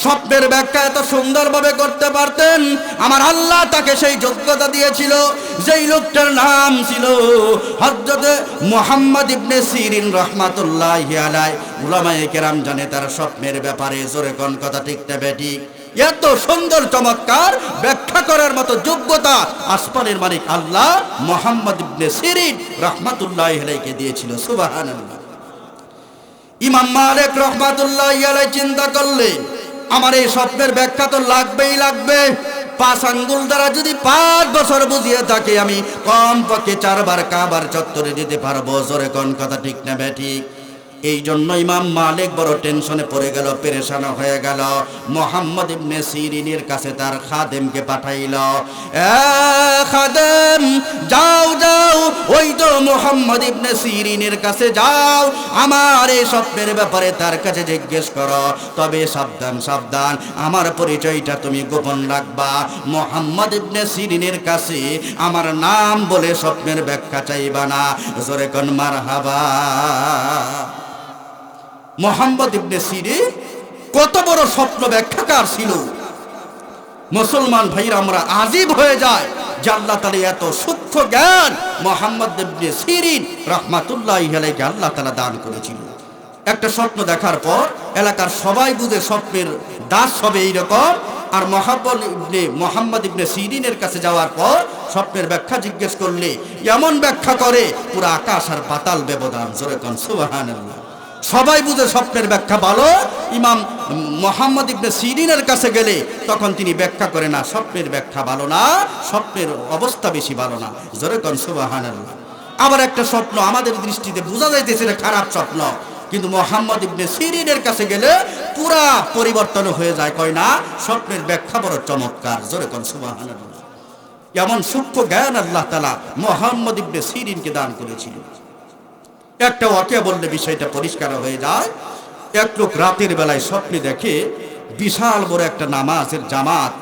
S1: স্বপ্নের ব্যাখ্যা এত সুন্দরভাবে করতে পারতেন, আমার আল্লাহ তাকে সেই যোগ্যতা দিয়েছিল। যেই লোকটার নাম ছিল হযরত মুহাম্মদ ইবনে সিরিন রাহমাতুল্লাহি আলাইহি। উলামায়ে কেরাম জানে তার স্বপ্নের ব্যাপারে। জোরে কোন কথা ঠিক না বেঠিক? এত সুন্দর চমৎকার ব্যাখ্যা করার মতো যোগ্যতা আসমানের মালিক আল্লাহ মুহাম্মদ ইবনে সিরিন রাহমাতুল্লাহি আলাইহিকে দিয়েছিল। সুবহানাল্লাহ। ইমাম মালিক রাহমাতুল্লাহি আলাইহি চিন্তা করলেন, আমার এই স্বপ্নের ব্যাখ্যা তো লাগবেই লাগবে। 5 আঙ্গুল দ্বারা যদি 5 বছর বুঝিয়ে থাকে, আমি কমপক্ষে 4 বার কাবার চত্বরে যেতে পারবো। জোরে কোন কথা ঠিক না বেঠিক? এই জন্য ইমাম মালিক বড় টেনশনে পড়ে গেল, পেরেশান হয়ে গেল। মুহাম্মদ ইবনে সিরিনের কাছে তার খাদেমকে পাঠাইল। খাদেম, যাও যাও, ওই তো মুহাম্মদ ইবনে সিরিনের কাছে যাও, আমার এই স্বপ্নের ব্যাপারে তার কাছে জিজ্ঞেস করো। তবে সাবধান সাবধান, আমার পরিচয়টা তুমি গোপন রাখবা। মুহাম্মদ ইবনে সিরিনের কাছে আমার নাম বলে স্বপ্নের ব্যাখ্যা চাইবা না। জোরে কোন মারহাবা। মুহাম্মদ ইবনে সিরিন কত বড় স্বপ্ন ব্যাখ্যাকার ছিল। মুসলমান ভাইরা, আমরা আজীব হয়ে যায় যে আল্লাহ তাআলা এত সূক্ষ্ম জ্ঞান মুহাম্মদ ইবনে সিরিন রাহমাতুল্লাহি আলাইহি আল্লাহ তাআলা দান করেছিল। একটা স্বপ্ন দেখার পর এলাকার সবাই বুঝে স্বপ্নের দাস হবে এইরকম। আর মুহাম্মদ ইবনে সিরিনের কাছে যাওয়ার পর স্বপ্নের ব্যাখ্যা জিজ্ঞেস করলে এমন ব্যাখ্যা করে পুরো আকাশ আর পাতাল ব্যবধান। জোরে কোন সুবহানাল্লাহ। সবাই বুঝে স্বপ্নের ব্যাখ্যা ভালো। ইমাম মুহাম্মদ ইবনে সিরিনের কাছে গেলে তখন তিনি ব্যাখ্যা করে না, স্বপ্নের ব্যাখ্যা ভালো না, স্বপ্নের অবস্থা বেশি ভালো না। জোরে কোন সুবহানাল্লাহ। আবার একটা স্বপ্ন আমাদের দৃষ্টিতে বোঝা যাইতেছে খারাপ স্বপ্ন, কিন্তু মুহাম্মদ ইবনে সিরিনের কাছে গেলে পুরা পরিবর্তন হয়ে যায়। কয় না, স্বপ্নের ব্যাখ্যা বড় চমৎকার। জোরে কোন সুবহানাল্লাহ। এমন সূক্ষ্ম জ্ঞান আল্লাহ তাআলা মুহাম্মদ ইবনে সিরিনকে দান করেছিল। একটা ওয়াকিয়া বললে বিষয়টা পরিষ্কার হয়ে যায়। এক লোক রাতের বেলায় স্বপ্নে দেখে বিশাল বড় একটা নামাজের জামাত,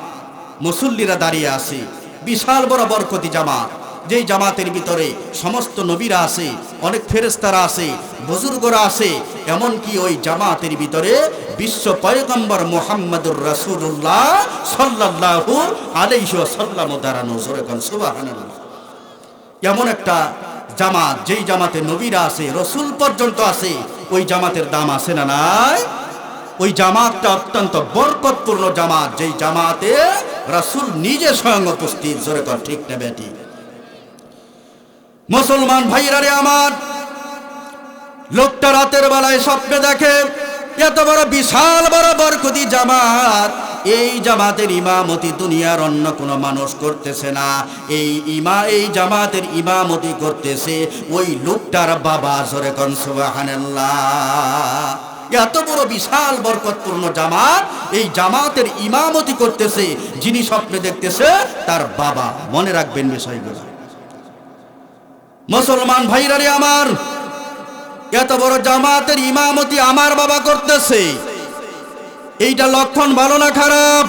S1: মুসল্লিরা দাঁড়িয়ে আছে, বিশাল বড় বরকতি জামাত, যেই জামাতের ভিতরে সমস্ত নবীরা আছে, অনেক ফেরেশতারা আছে, বুজুর্গরা আছে। এমনকি ওই জামাতের ভিতরে বিশ্ব পয়গম্বর মুহাম্মদুর রাসূলুল্লাহ সাল্লাল্লাহু আলাইহি ওয়াসাল্লাম দাঁড়ানো। জোরে কোন সুবহানাল্লাহ। এমন একটা জামাত, যেই জামাতে নবীরা আছে, রসুল পর্যন্ত আছে, ওই জামাতের দাম আছে না নাই? ওই জামাতটা অত্যন্ত বরকতপূর্ণ জামাত, যেই জামাতে রাসূল নিজে স্বয়ং উপস্থিত। জোরে কর ঠিক না বেঠিক? মুসলমান ভাইরা রে আমার, লোকটা রাতের বেলায় স্বপ্নে দেখে এত বড় বিশাল বড় বরকতি জামাত, এই জামাতের ইমামতি দুনিয়ার অন্য কোনো মানুষ করতেছে না। এই জামাতের ইমামতি করতেছে ওই লোকটার বাবা। জোরে কোন সুবহানাল্লাহ। এত বড় বিশাল বরকতপূর্ণ জামাত, এই জামাতের ইমামতি করতেছে যিনি স্বপ্নে দেখতেছে তার বাবা। মনে রাখবেন বিষয়গুলো। মুসলমান ভাইরা রে আমার, এত বড় জামাতের ইমামতি আমার বাবা করতেছে, এইটা লক্ষণ ভালো না খারাপ?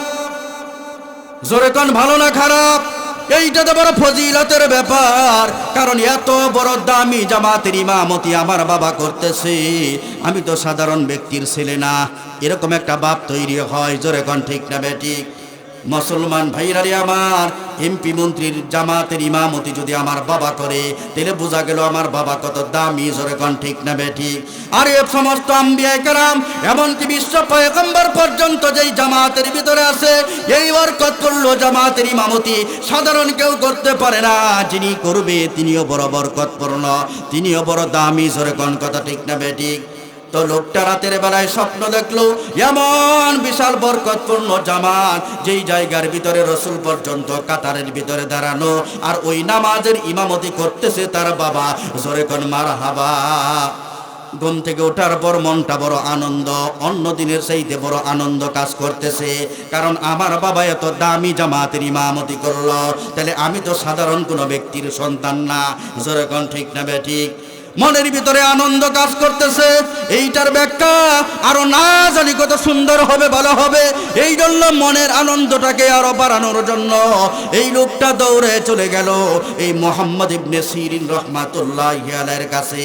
S1: জোরে কোন ভালো না খারাপ? এইটা তো বড় ফজিলতের ব্যাপার। কারণ এত বড় দামি জামাতের ইমামতি আমার বাবা করতেছে, আমি তো সাধারণ ব্যক্তির ছেলে না, এরকম একটা বাপ তৈরি হয়। জোরে কোন ঠিক না বেঠিক? মুসলমান ভাইরা রে আমার, এমপি মন্ত্রীর জামাতের ইমামতি যদি আমার বাবা করে, তাহলে বোঝা গেল আমার বাবা কত দামি। জোরে কোন ঠিক না বেঠিক? আর এই সমস্ত আম্বিয়া কেরাম, এমনকি বিশ্ব পয়গম্বর পর্যন্ত যেই জামাতের ভিতরে আছে, এই বরকতপূর্ণ জামাতের ইমামতি সাধারণ কেউ করতে পারে না। যিনি করবে তিনিও বড় বরকতপূর্ণ, তিনিও বড় দামি। জোরে কোন কথা ঠিক না বেঠিক? তো লোকটা রাতের বেলায় স্বপ্ন দেখলো এমন বিশাল বরকতপূর্ণ জামাত, যেই জায়গার ভিতরে রসুল পর্যন্ত কাতারের ভিতরে দাঁড়ানো, আর ওই নামাজের ইমামতি করতেছে তার বাবা। জোরে কোন মারহাবা। ঘুম থেকে ওঠার পর মনটা বড় আনন্দ, অন্য দিনের চাইতে বড় আনন্দ কাজ করতেছে। কারণ আমার বাবা এত দামি জামাতের ইমামতি করলো, তাহলে আমি তো সাধারণ কোনো ব্যক্তির সন্তান না। জোরে কোন ঠিক না বেঠিক? মনের ভিতরে আনন্দ কাজ করতেছে। এইটার ব্যাখ্যা আরো না জানি কত সুন্দর হবে, ভালো হবে। এই জন্য মনের আনন্দটাকে আরো বাড়ানোর জন্য এই লোকটা দৌড়ে চলে গেল এই মুহাম্মদ ইবনে সিরিন রাহমাতুল্লাহি আলাইহির কাছে।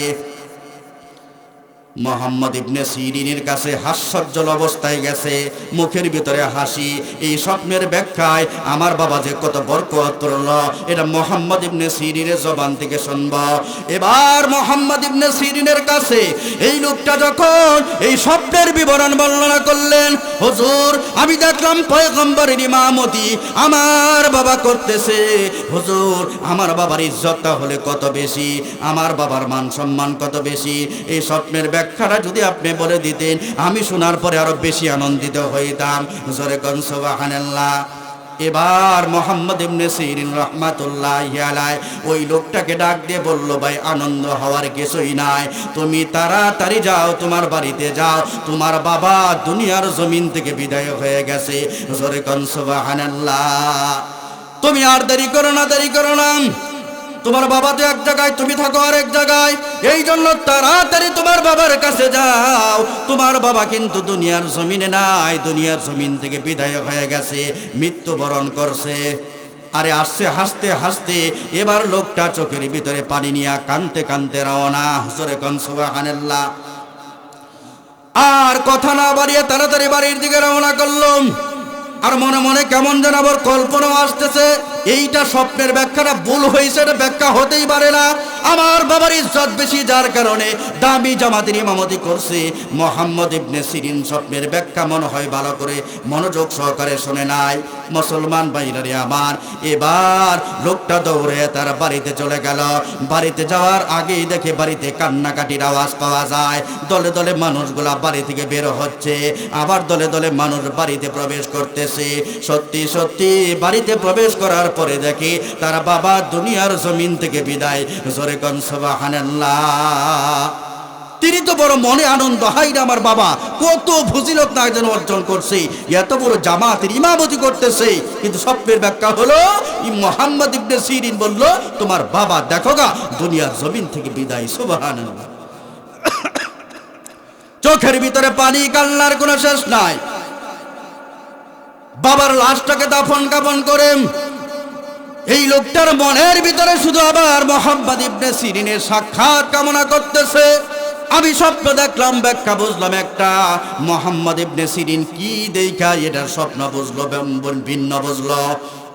S1: মুহাম্মদ ইবনে সিরিনের কাছে হাস্যজ্জ্বল অবস্থায় গেছে, মুখের ভিতরে হাসি। এই স্বপ্নের ব্যাখ্যায় আমার বাবা যে কত বরকত করল এটা মুহাম্মদ ইবনে সিরিনের জবান থেকে শুনব। এবার মুহাম্মদ ইবনে সিরিনের কাছে এই লোকটা যখন এই স্বপ্নের বিবরণ বর্ণনা করলেন, হুজুর আমি দেখলাম পয়গম্বরের ইমামতি আমার বাবা করতেছে। হুজুর আমার বাবার ইজ্জত তাহলে কত বেশি, আমার বাবার মান সম্মান কত বেশি। এই স্বপ্নের ব্যাখ্যাটা যদি আপনি বলে দিতেন আমি শোনার পরে আরো বেশি আনন্দিত হইতাম। জোরে কোন সুবহানাল্লাহ। এবার মুহাম্মদ ইবনে সিরিন রাহমাতুল্লাহি আলাইহি ওই লোকটাকে ডাক দিয়ে বলল, ভাই আনন্দ হওয়ার কিছুই নাই, তুমি তাড়াতাড়ি যাও, তোমার বাড়িতে যাও, তোমার বাবা দুনিয়ার জমিন থেকে বিদায় হয়ে গেছে। জোরে কোন সুবহানাল্লাহ। তুমি আর দেরি করো না, দেরি করো না। তোমার বাবা তো এক জায়গায়, তুমি থাকো আরেক জায়গায়, এই জন্য তাড়াতাড়ি তোমার বাবার কাছে যাও। তোমার বাবা কিন্তু দুনিয়ার জমিনে নাই, দুনিয়ার জমিন থেকে বিদায় হয়ে গেছে, মৃত্যুবরণ করছে। আরে আসছে হাসতে হাসতে এবার লোকটা চোখের ভিতরে পানি নিয়ে কানতে কানতে রওনা। জোরে কোন সুবহানাল্লাহ। আর কথা না বাড়িয়ে তাড়াতাড়ি বাড়ির দিকে রওনা করলাম। আর মনে মনে কেমন যেন আবার কল্পনা আসতেছে, এইটা স্বপ্নের ব্যাখ্যাটা ভুল হয়েছে, এটা ব্যাখ্যা হতেই পারে না। আমার বাবার ইজ্জত বেশি, যার কারণে দামি জামাতের ইমামতি করছে। মুহাম্মদ ইবনে সিরিন স্বপ্নের ব্যাখ্যা মনে হয় ভালো করে মনোযোগ সহকারে শুনে নাই। মুসলমান ভাইরা রে আমার, এবার লোকটা দৌড়ে তার বাড়িতে চলে গেল। বাড়িতে যাওয়ার আগেই দেখে বাড়িতে কান্নাকাটির আওয়াজ পাওয়া যায়। দলে দলে মানুষগুলা বাড়ি থেকে বের হচ্ছে, আবার দলে দলে মানুষ বাড়িতে প্রবেশ করতেছে। সত্যি সত্যি বাড়িতে প্রবেশ করার পরে দেখি তার বাবা দুনিয়ার জমিন থেকে বিদায়। জোরে কোন সুবহানাল্লাহ। তিনি তো বড় মনে আনন্দ, হাইরে আমার বাবা কত ফজিলত না যেন অর্জন করছে, এত বড় জামাতের ইমামতি করতেছে। কিন্তু স্বপ্নের ব্যাখ্যা হলো মুহাম্মদ ইবনে সিরিন বলল, তোমার বাবা দেখো গা দুনিয়ার জমিন থেকে বিদায়। সুবহানাল্লাহ। চোখের ভিতরে পানি, কান্নার কোনো শেষ নাই। বাবার লাশটাকে দাফন কাফন করে এই লোকটার মনের ভিতরে শুধু আবার মুহাম্মদ ইবনে সিরিনের সাক্ষাৎ কামনা করতেছে। আমি স্বপ্ন দেখলাম, ব্যাখ্যা বুঝলাম একটা। মুহাম্মদ ইবনে সিরিন কি দেখা এটার স্বপ্ন বুঝলো, ভিন্ন বুঝলো।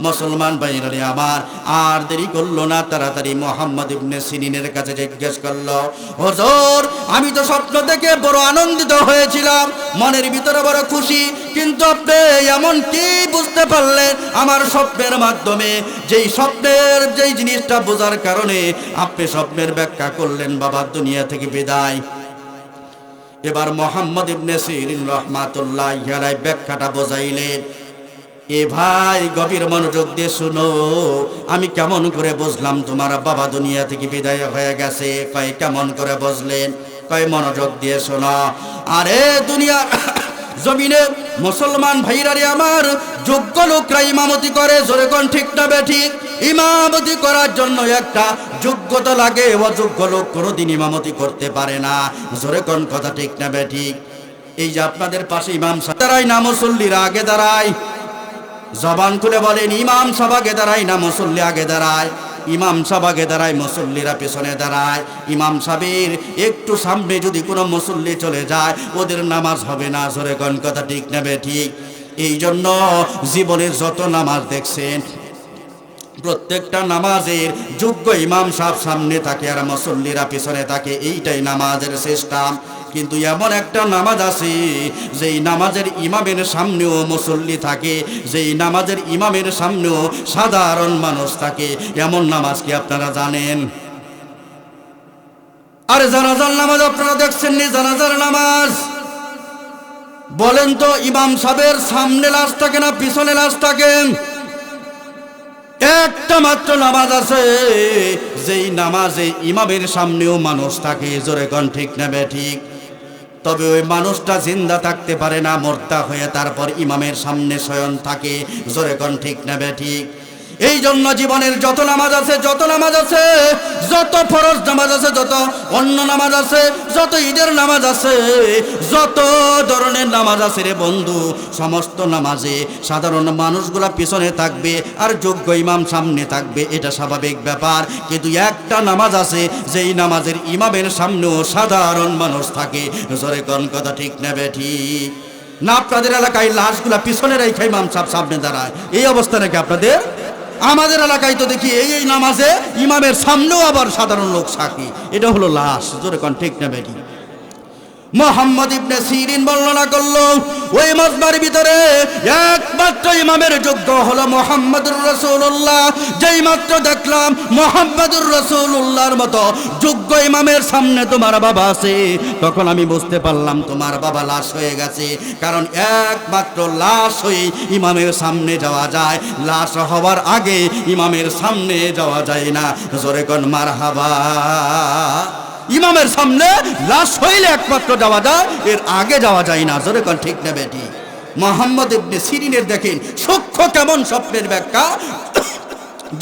S1: মুসলমান ভাইরা আমার আর দেরি করলো না, তাড়াতাড়ি মুহাম্মদ ইবনে সিরিনের কাছে জিজ্ঞেস করলো, হুজুর আমি তো স্বপ্ন দেখে বড় আনন্দিত হয়েছিলাম, মনের ভিতরে বড় খুশি, কিন্তু আপনি এমন কি বুঝতে পারলেন আমার স্বপ্নের মাধ্যমে? যেই স্বপ্নের যেই জিনিসটা বোঝার কারণে আপনি স্বপ্নের ব্যাখ্যা করলেন বাবা দুনিয়া থেকে বিদায়। এবার মুহাম্মদ ইবনে সিরিন রাহমাতুল্লাহি আলাইহি ব্যাখ্যাটা বোঝাইলেন। এ ভাই গভীর মনোযোগ দিয়ে শুনো, আমি কেমন করে বুঝলাম তোমার বাবা দুনিয়া থেকে বিদায় হয়ে গেছে? কয় কেমন করে বুঝলেন? কয় মনোযোগ দিয়ে শোনো। আরে দুনিয়ার জমিনে মুসলমান ভাইরা রে আমার, যোগ্য লোকরা ইমামতি করে। জোরে কোন ঠিক না বেঠিক? ইমামতি করার জন্য একটা যোগ্যতা লাগে, অযোগ্য লোক কোনোদিন ইমামতি করতে পারে না। জোরে কোন কথা ঠিক না বেঠিক? এই যে আপনাদের পাশে ইমাম সাহেব দাঁড়ায় না মুসল্লিরা আগে দাঁড়ায়? জবান খুলে বলেন, ইমাম সাহেব আগে দাঁড়ায় না মুসল্লি আগে দাঁড়ায়? ইমাম সাহেব আগে দাঁড়ায়, মুসল্লিরা পেছনে দাঁড়ায়। ইমাম সাহেবের একটু সামনে যদি কোনো মুসল্লি চলে যায় ওদের নামাজ হবে না। জোরে কোন কথা ঠিক নেবে ঠিক? এই জন্য জীবনের যত নামাজ দেখছেন প্রত্যেকটা নামাজের যোগ্য ইমাম সাহেব সামনে থাকে আর মুসল্লিরা পেছনে থাকে, এইটাই নামাজের সিস্টেম। কিন্তু এমন একটা নামাজ আছে যেই নামাজের ইমামের সামনেও মুসল্লি থাকে, যেই নামাজের ইমামের সামনেও সাধারণ মানুষ থাকে। এমন নামাজ কি আপনারা জানেন? আরে জানাজার নামাজ আপনারা দেখছেন নি? জানাজার নামাজ বলেন তো, ইমাম সাহেবের সামনে লাশ থাকে না পিছনে লাশ থাকে? একটা মাত্র নামাজ আছে যেই নামাজে ইমামের সামনেও মানুষ থাকে। জোরে কোন ঠিক না বেঠিক? তবে ওই মানুষটা জিন্দা থাকতে পারে না, মুর্দা হয়ে তারপর ইমামের সামনে শয়ন থাকে। জোরে কোন ঠিক না বেঠিক? এই জন্য জীবনের যত নামাজ আছে, যত ফরজ নামাজ আছে, যত অন্য নামাজ আছে, যত ঈদের নামাজ আছে, যত ধরনের নামাজ আছে রে বন্ধু, সমস্ত নামাজে সাধারণ মানুষগুলা পিছনে থাকবে আর যোগ্য ইমাম সামনে থাকবে, এটা স্বাভাবিক ব্যাপার। কিন্তু একটা নামাজ আছে যেই নামাজের ইমামের সামনেও সাধারণ মানুষ থাকে। জোরে কোন কথা ঠিক না বেঠিক? না আপনাদের এলাকায় লাশগুলা পিছনে রেখে ইমাম সাহেব সামনে দাঁড়ায়, এই অবস্থা নাকি আপনাদের? আমাদের এলাকায় তো দেখি এই নামাজে ইমামের সামনেও আবার সাধারণ লোক সাক্ষী, এটা হলো লাশ। জোরে কোন ঠিক না বেঠিক? মুহাম্মদ ইবনে সিরিন বর্ণনা করলো ওই মজমার ভিতরে একমাত্র ইমামের যোগ্য হলো মুহাম্মদুর রাসূলুল্লাহ। যেই মাত্র দেখলাম মুহাম্মদুর রাসূলুল্লাহর মতো যোগ্য ইমামের সামনে তোমার বাবা আছে, তখন আমি বুঝতে পারলাম তোমার বাবা লাশ হয়ে গেছে। কারণ একমাত্র লাশ হয়ে ইমামের সামনে যাওয়া যায়, লাশ হওয়ার আগে ইমামের সামনে যাওয়া যায় না। জোরে কোন মারহাবা। ইমামের সামনে লাশ হইলে একমাত্র যাওয়া যায়, এর আগে যাওয়া যায় না। জোরে কোন ঠিক না বেটি? মুহাম্মদ ইবনে সিরিনের দেখেন সূক্ষ্ম কেমন স্বপ্নের ব্যাখ্যা।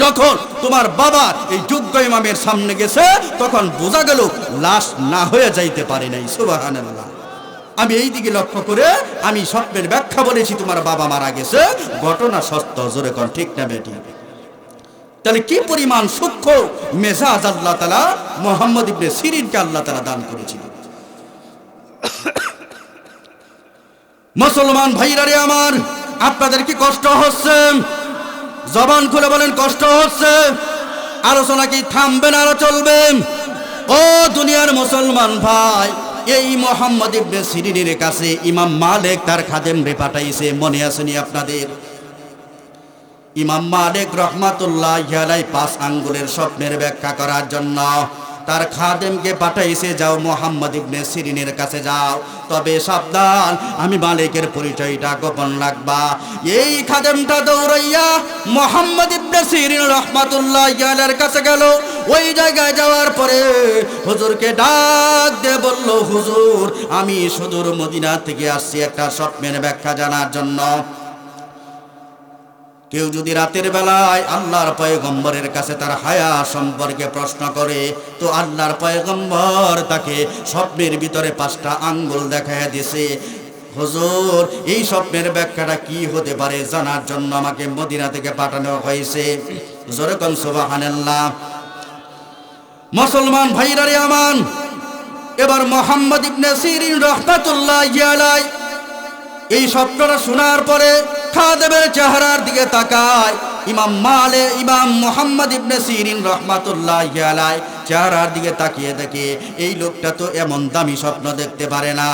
S1: যখন তোমার বাবা এই যোগ্য ইমামের সামনে গেছে, তখন বোঝা গেল লাশ না হয়ে যাইতে পারে নাই। সুবহানাল্লাহ। আমি এই দিকে লক্ষ্য করে আমি স্বপ্নের ব্যাখ্যা বলেছি, তোমার বাবা মারা গেছে, ঘটনা সত্য। জোরে কোন ঠিক না বেটি? তাহলে কি পরিমাণ সূক্ষ্ম মেজাজ আল্লাহ তাআলা মুহাম্মদ ইবনে সিরিনকে আল্লাহ তাআলা দান করেছিল। মুসলমান ভাইরা রে আমার, আপনাদের কি কষ্ট হচ্ছে? জবান খুলে বলেন কষ্ট হচ্ছে? আলোচনা কি থামবে না আরো চলবে? ও দুনিয়ার মুসলমান ভাই, এই মুহাম্মদ ইবনে সিরিনের কাছে ইমাম মালিক তার খাদেমরে পাঠাইছে, মনে আসেনি আপনাদের? ইমাম মালিক রহমাতুল্লাহি আলাইহি 5 আঙ্গুলের স্বপ্নের ব্যাখ্যা করার জন্য তার খাদেমকে পাঠাইছে, যাও মুহাম্মদ ইবনে সিরিনের কাছে যাও, তবে সাবধান, আমি মালিকের পরিচয়টা গোপন রাখবা। এই খাদেমটা দৌড়াইয়া মুহাম্মদ ইবনে সিরিন রহমাতুল্লাহি আলাইহির কাছে গেল। ওই জায়গায় যাওয়ার পরে হুজুরকে ডাক দিয়ে বলল, হুজুর, আমি সুদূর মদিনা থেকে আসছি একটা স্বপ্নের ব্যাখ্যা জানার জন্য। কেউ যদি রাতের বেলায় আল্লাহর পয়গম্বরের কাছে তার হায়া সম্পর্কে প্রশ্ন করে, তো আল্লাহর পয়গম্বর তাকে স্বপ্নের ভিতরে 5টা আঙ্গুল দেখায় দিছে। হুজুর, এই স্বপ্নের ব্যাখ্যাটা কি হতে পারে জানার জন্য আমাকে মদিনা থেকে পাঠানো হয়েছে। জোরে কোন সুবহানাল্লাহ। মুসলমান ভাইরা রে আমার, এবার মুহাম্মদ ইবনে সিরিন রাহমাতুল্লাহি আলাইহি এই স্বপ্নটা শোনার পরে খাদেমের চেহারার দিকে তাকায়। ইমাম মুহাম্মদ ইবনে সিরিন রাহমাতুল্লাহি আলাইহি চেহারার দিকে তাকিয়ে দেখে এই লোকটা তো এমন দামি স্বপ্ন দেখতে পারে না।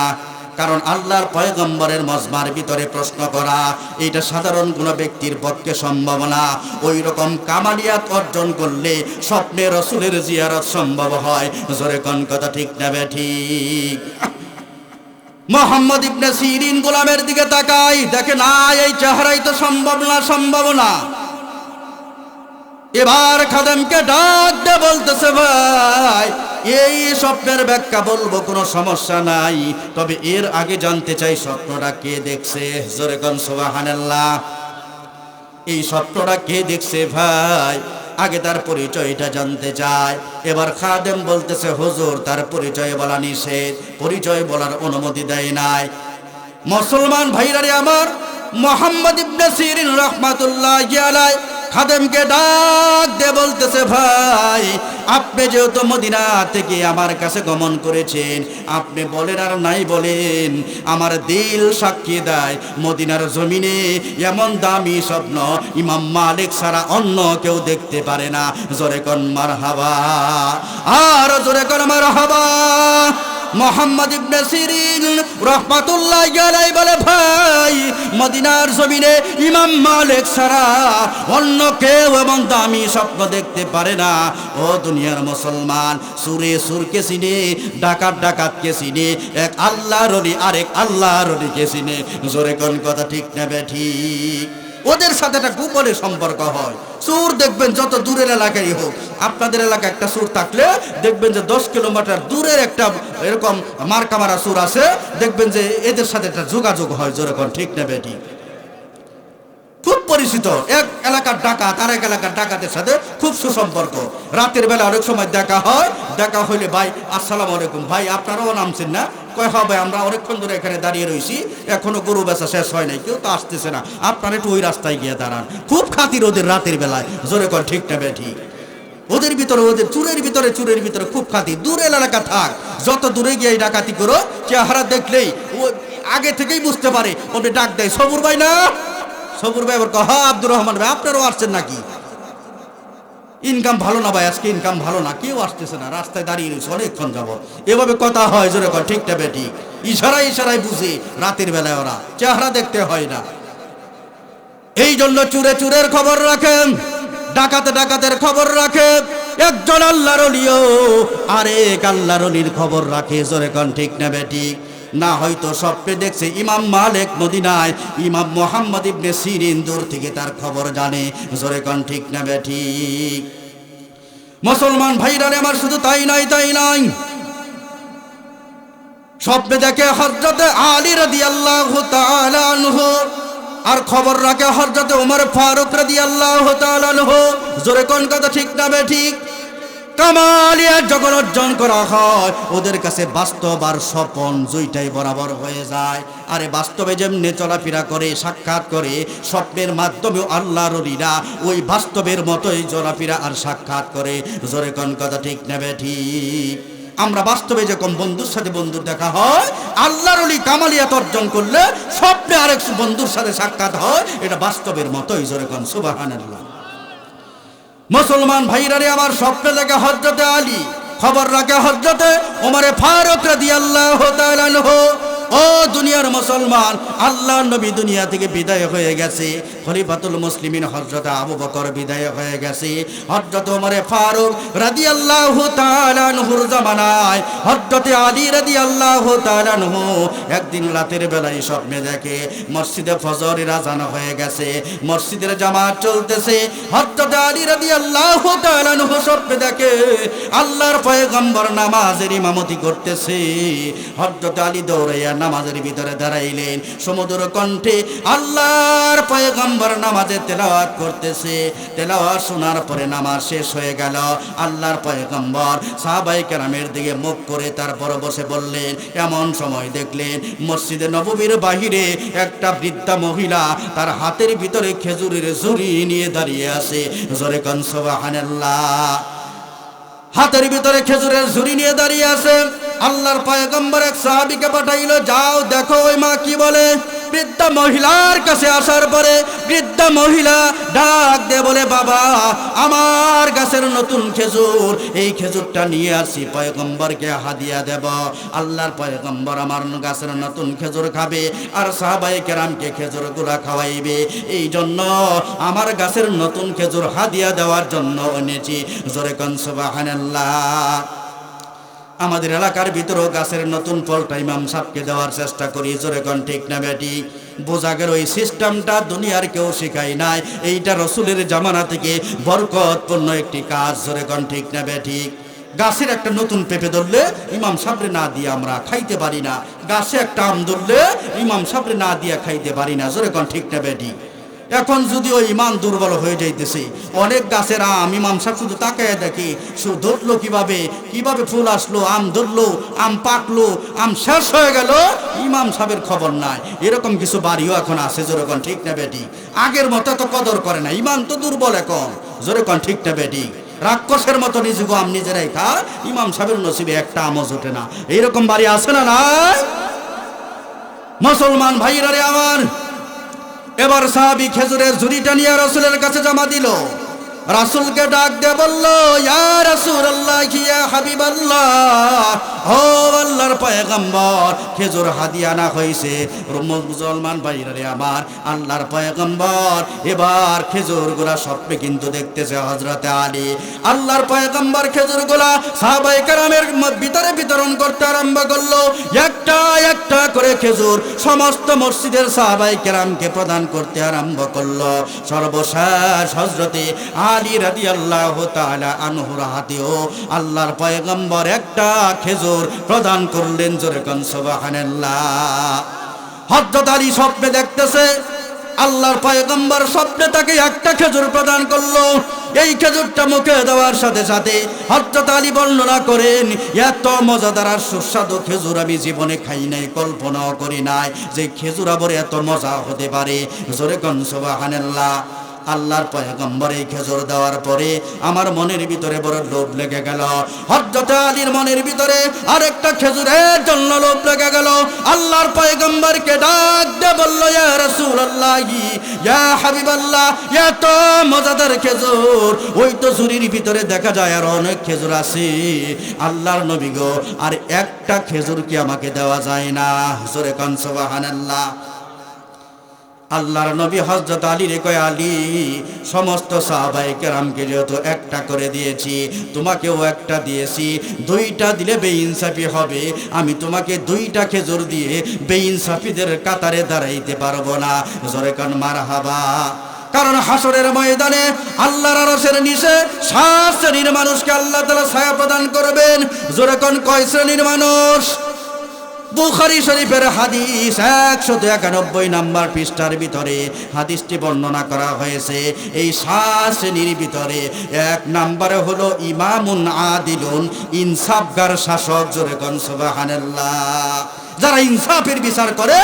S1: কারণ আল্লাহর পয়গম্বরের মজমার ভিতরে প্রশ্ন করা এটা সাধারণ কোনো ব্যক্তির পক্ষে সম্ভব না। ওই রকম কামালিয়াত অর্জন করলে স্বপ্নে রাসূলের জিয়ারত সম্ভব হয়। জোরে কোন কথা ঠিক না বেঠিক? মুহাম্মদ ইবনে সিরিন গোলামের দিকে তাকাই, দেখে না এই চেহারাই তো সম্ভব না। এবার খাদেমকে ডাক দিয়ে বলতেছে, ভাই, এই স্বপ্নের ব্যাখ্যা বলবো, কোনো সমস্যা নাই, তবে এর আগে জানতে চাই স্বপ্নটা কে দেখছে। জোরে কোন সুবহানাল্লাহ। এই স্বপ্নটা কে দেখছে ভাই, আগে তার পরিচয়টা জানতে চায়। এবার খাদেম বলতেছে, হুজুর, তার পরিচয় বলা নিষেধ, পরিচয় বলার অনুমতি দেয় নাই। মুসলমান ভাইরা রে আমার, মুহাম্মদ ইবনে সিরিন রাহমাতুল্লাহি আলাইহি খাদেমকে ডাক দিয়ে বলতেছে, ভাই, আপনি যেহেতু মদিনা থেকে আমার কাছে গমন করেছেন, আপনি বলেন আর নাই বলেন, আমার দিল সাক্ষী দেয় মদিনার জমিনে এমন দামি স্বপ্ন ইমাম মালিক ছাড়া অন্য কেউ দেখতে পারে না। জোরে কোন মারহাবা, আর জোরে কোন মারহাবা। মুহাম্মদ ইবনে সিরিন রাহমাতুল্লাহি আলাইহি বলে, ভাই, মদিনার জমিনে ইমাম মালিক ছাড়া অন্য কেউ এমন দামি স্বপ্ন দেখতে পারে না। ও দুনিয়ার মুসলমান, সুরে সুরকে চিনে, ডাকাতকে চিনে, এক আল্লাহর ওলি আরেক আল্লাহর ওলিকে চিনে। জোরে কোন কথা ঠিক না বেঠিক? ওদের সাথে একটা গোপনে সম্পর্ক হয়। চোর দেখবেন যত দূরের এলাকায় হোক, আপনাদের এলাকায় একটা চোর থাকলে দেখবেন যে 10 কিলোমিটার দূরের একটা এরকম মার্কা মারা চোর আছে, দেখবেন যে এদের সাথে একটা যোগাযোগ হয়। জোরে কোন ঠিক না বেঠিক? খুব পরিচিত। এক এলাকার ডাকাত আর এক এলাকার ডাকাতের সাথে খুব সুসম্পর্ক। রাতের বেলা অনেক সময় দেখা হয়, দেখা হইলে ভাই আসসালামু আলাইকুম, ভাই আপনারাও নামছেন না? কয় হ্যাঁ ভাই, আমরা অনেকক্ষণ ধরে এখানে দাঁড়িয়ে রয়েছি, এখনো গরু বেচা শেষ হয় নাই, কেউ তো আসতেছে না, আপনারা একটু ওই রাস্তায় গিয়ে দাঁড়ান। খুব খাতির ওদের রাতের বেলায়, জোরে কর ঠিক না ঠিক? ওদের ভিতরে, ওদের চুরের ভিতরে খুব খাতির। দূরের এলাকা থাক, যত দূরে গিয়ে ডাকাতি করো, চেহারা দেখলেই ও আগে থেকেই বুঝতে পারে। ওদের ডাক দেয়, সবুর ভাই না? সবুর ভাই আবার হ্যাঁ আব্দুর রহমান ভাই, আপনারাও আসছেন নাকি? ইনকাম ভালো না ভাই, আজকে ইনকাম ভালো না, কেউ আসতেছে না, রাস্তায় দাঁড়িয়ে রয়েছে অনেকক্ষণ যাবত। এভাবে কথা হয়, জোরে কর ঠিক না বেঠিক? ইশারায় বুঝে রাতের বেলায় ওরা, চেহারা দেখতে হয় না। এই জন্য চুরের খবর রাখেন, ডাকাতের খবর রাখে। একজন আল্লাহর ওলিও আরেক আল্লাহর ওলির খবর রাখে, জোরে কর ঠিক না বেঠিক? না হয়তো স্বপ্নে দেখছে ইমাম মালিক মদিনায়, ইমাম মুহাম্মদ ইবনে সিরিন দূর থেকে তার খবর জানে, জোরে কর ঠিক না বেঠিক? মুসলমান ভাইরা আমার, শুধু তাই নয়, স্বপ্নে দেখে হযরতে আলী রাদিয়াল্লাহু তাআলা আনহু, আর খবর রাখে হযরতে ওমর ফারুক রাদিয়াল্লাহু তাআলা আনহু, জোরে কোন কথা ঠিক না বেঠিক? কামালিয়া যখন অর্জন করা হয়, ওদের কাছে বাস্তব আর স্বপন দুইটাই বরাবর হয়ে যায়। আরে বাস্তবে যেমনি চলাফেরা করে, সাক্ষাৎ করে, স্বপ্নের মাধ্যমে আল্লাহর ওলিরা ওই বাস্তবের মতোই চলাফেরা আর সাক্ষাৎ করে, জোরে কোন কথা ঠিক না বেঠিক? আমরা বাস্তবে যেরকম বন্ধুর সাথে বন্ধুর দেখা হয়, আল্লাহর ওলি কামালিয়াত অর্জন করলে স্বপ্নে আরেক বন্ধুর সাথে সাক্ষাৎ হয়, এটা বাস্তবের মতোই, জোরে কোন সুবহানাল্লাহ। মুসলমান ভাইরা রে আমার, স্বপ্নে দেখে হযরতে আলী, খবর রাখে হযরতে ওমর ফারুক রাদিয়াল্লাহু তাআলা আনহু। ও দুনিয়ার মুসলমান, আল্লাহর নবী দুনিয়া থেকে বিদায় হয়ে গেছে, খলিফাতুল মুসলিমিন হযরত আবু বকর বিদায় হয়ে গেছে, হযরত ওমর ফারুক রাদিয়াল্লাহু তাআলা আনহুর জামানায় হযরত আলী রাদিয়াল্লাহু তাআলা আনহু একদিন রাতের বেলায় স্বপ্নে দেখে মসজিদে ফজরের আযান হয়ে গেছে, মসজিদের জামাত চলতেছে। হযরত আলী রাদিয়াল্লাহু তাআলা আনহু স্বপ্নে দেখে আল্লাহর পয়গম্বর নামাজের ইমামতি করতেছে। হযরত আলী দৌড়াইয়া নামাজের ভিতরে দাঁড়াইলেন, সমুদ্র কণ্ঠে আল্লাহর পয়গম্বর নামাজে তেলাওয়াত করতেছে। তেলাওয়াত শোনার পরে নামাজ শেষ হয়ে গেল। আল্লাহর পয়গম্বর সাহাবায়ে কেরামের দিকে মুখ করে তারপর বসে বললেন। এমন সময় দেখলেন মসজিদে নববীর বাহিরে একটা বৃদ্ধা মহিলা তার হাতের ভিতরে খেজুরের ঝুড়ি নিয়ে দাঁড়িয়ে আছে, জোরে কোন সুবহানাল্লাহ। হাতের ভিতরে খেজুরের ঝুড়ি নিয়ে দাঁড়িয়ে আছে। আল্লাহর পয়গম্বর এক সাহাবীকে পাঠাইলো, যাও দেখো ওই মা কি বলে। বৃদ্ধা মহিলার কাছে আসার পরে বৃদ্ধা মহিলা ডাক দিয়ে বলে, বাবা আমার গাছের নতুন খেজুর, এই খেজুরটা নিয়ে আসি পয়গম্বরকে হাদিয়া দেব। আল্লাহর পয়গম্বর আমার গাছের নতুন খেজুর খাবে আর সাহাবায়ে কেরামকে খেজুর গুলা খাওয়াইবে, এই জন্য আমার গাছের নতুন খেজুর হাদিয়া দেওয়ার জন্য এনেছি, জোরে কোন সুবহানাল্লাহ। আমাদের এলাকার ভিতরেও গাছের নতুন ফলটা ইমাম সাহেবকে দেওয়ার চেষ্টা করি, জোরে কোন ঠিক না বেঠিক? বোঝা গেল ওই সিস্টেমটা দুনিয়ার কেউ শিখায় নাই, এইটা রসুলের জামানা থেকে বরকতপূর্ণ একটি কাজ, জোরে কোন ঠিক না বেঠিক? গাছের একটা নতুন পেঁপে ধরলে ইমাম সাহেবরে না দিয়ে আমরা খাইতে পারি না, গাছে একটা আম ধরলে ইমাম সাহেবরে না দিয়ে খাইতে পারি না, জোরে কোন ঠিক না বেঠিক? এখন যদিও ইমান দুর্বল হয়ে যাইতেছে, অনেক গাছের আম ইমাম সাহেব শুধু তাকায় দেখি, শুধু ধরলো কিভাবে ফুল আসলো, আম ধরলো, আম পাকলো, আম শেষ হয়ে গেল, ইমাম সাহেবের খবর নাই। এরকম কিছু বাড়িও এখন আছে, জোরে কোন ঠিক না বেঠিক? আগের মতো তো কদর করে না, ইমান তো দুর্বল এখন, জোরে কোন ঠিক না বেঠিক? রাক্ষসের মতো নিজেকে আম নিজেরাই খা, ইমাম সাহেবের নসিবে একটা আমও জোটে না, এইরকম বাড়ি আছে না নাই? মুসলমান ভাইরা রে আমার, এবার সাহাবী খেজুরের ঝুড়িটা নিয়ে রাসূলের কাছে জমা দিল। রাসূলকে ডাক দিয়ে বলল, ইয়া রাসূলুল্লাহ, ইয়া হাবিবাল্লাহ, ও আল্লাহর পয়গম্বর, খেজুর হাদিয়া না হইছে। মুসলমান ভাইরা রে আমার, আল্লাহর পয়গম্বর এবার খেজুরগুলা স্বপ্নে কিন্তু দেখতেছে হযরতে আলী। আল্লাহর পয়গম্বর খেজুরগুলা সাহাবায়ে কেরামের ভিতরে বিতরণ করতে আরম্ভ করলো। একটা একটা করে খেজুর সমস্ত মসজিদের সাহাবায়ে কেরামকে প্রদান করতে আরম্ভ করলো। সর্বশেষ হযরতে আলী রাদিয়াল্লাহু তাআলা আনহুর হাতেও আল্লাহর পয়গম্বর একটা খেজুর প্রদান করলেন, জোরে কোন সুবহানাল্লাহ। হযরত আলী স্বপ্নে দেখতেছে আল্লাহর পয়গম্বর স্বপ্নে তাকে একটা খেজুর প্রদান করলো। এই খেজুরটা মুখে দেওয়ার সাথে সাথে হযরত আলী বর্ণনা করেন, এত মজাদার আর সুস্বাদু খেজুর আমি জীবনে খাই নাই, কল্পনাও করি নাই যে খেজুর আবার এত মজা হতে পারে। জোরে কোন সুবহানাল্লাহ। আল্লাহর পয়গম্বর এই খেজুর দেওয়ার পরে আমার মনের ভিতরে বড় লোভ লেগে গেল। হযরত আলীর মনের ভিতরে আরেকটা খেজুরের জন্য লোভ লেগে গেল। আল্লাহর পয়গম্বরকে ডাক দিয়ে বলল, ইয়া রাসূলুল্লাহ, ইয়া হাবিবাল্লাহ, এত মজাদার খেজুর, ওই তো ঝুড়ির ভিতরে দেখা যায় আর অনেক খেজুর আছে। আল্লাহর নবী গো, আর একটা খেজুর কি আমাকে দেওয়া যায় না? জোরে কোন সুবহানাল্লাহ। আল্লাহর নবী হযরত আলী রে কয়, আলী, সমস্ত সাহাবায়ে কেরামকে যেহেতু একটা করে দিয়েছি, তোমাকেও একটা দিয়েছি, দুইটা দিলে বেইনসাফি হবে। আমি তোমাকে দুইটা খেজুর দিয়ে বেইনসাফিদের কাতারে দাঁড়াইতে পারবো না। জোরে কোন মারহাবা। কারণ হাসরের ময়দানে আল্লাহর আরশের নিচে 7 শ্রেণীর মানুষকে আল্লাহ তাআলা ছায়া প্রদান করবেন। জোরে কোন কয় শ্রেণীর মানুষ? বুখারী শরীফের হাদিস 191 নম্বর পৃষ্ঠার ভিতরে হাদিসটি বর্ণনা করা হয়েছে। এই 7 শ্রেণীর ভিতরে 1 নম্বরে হলো ইমামুন আদিলুন, ইনসাফগার শাসক। জোরে কোন সুবহানাল্লাহ। যারা ইনসাফের বিচার করে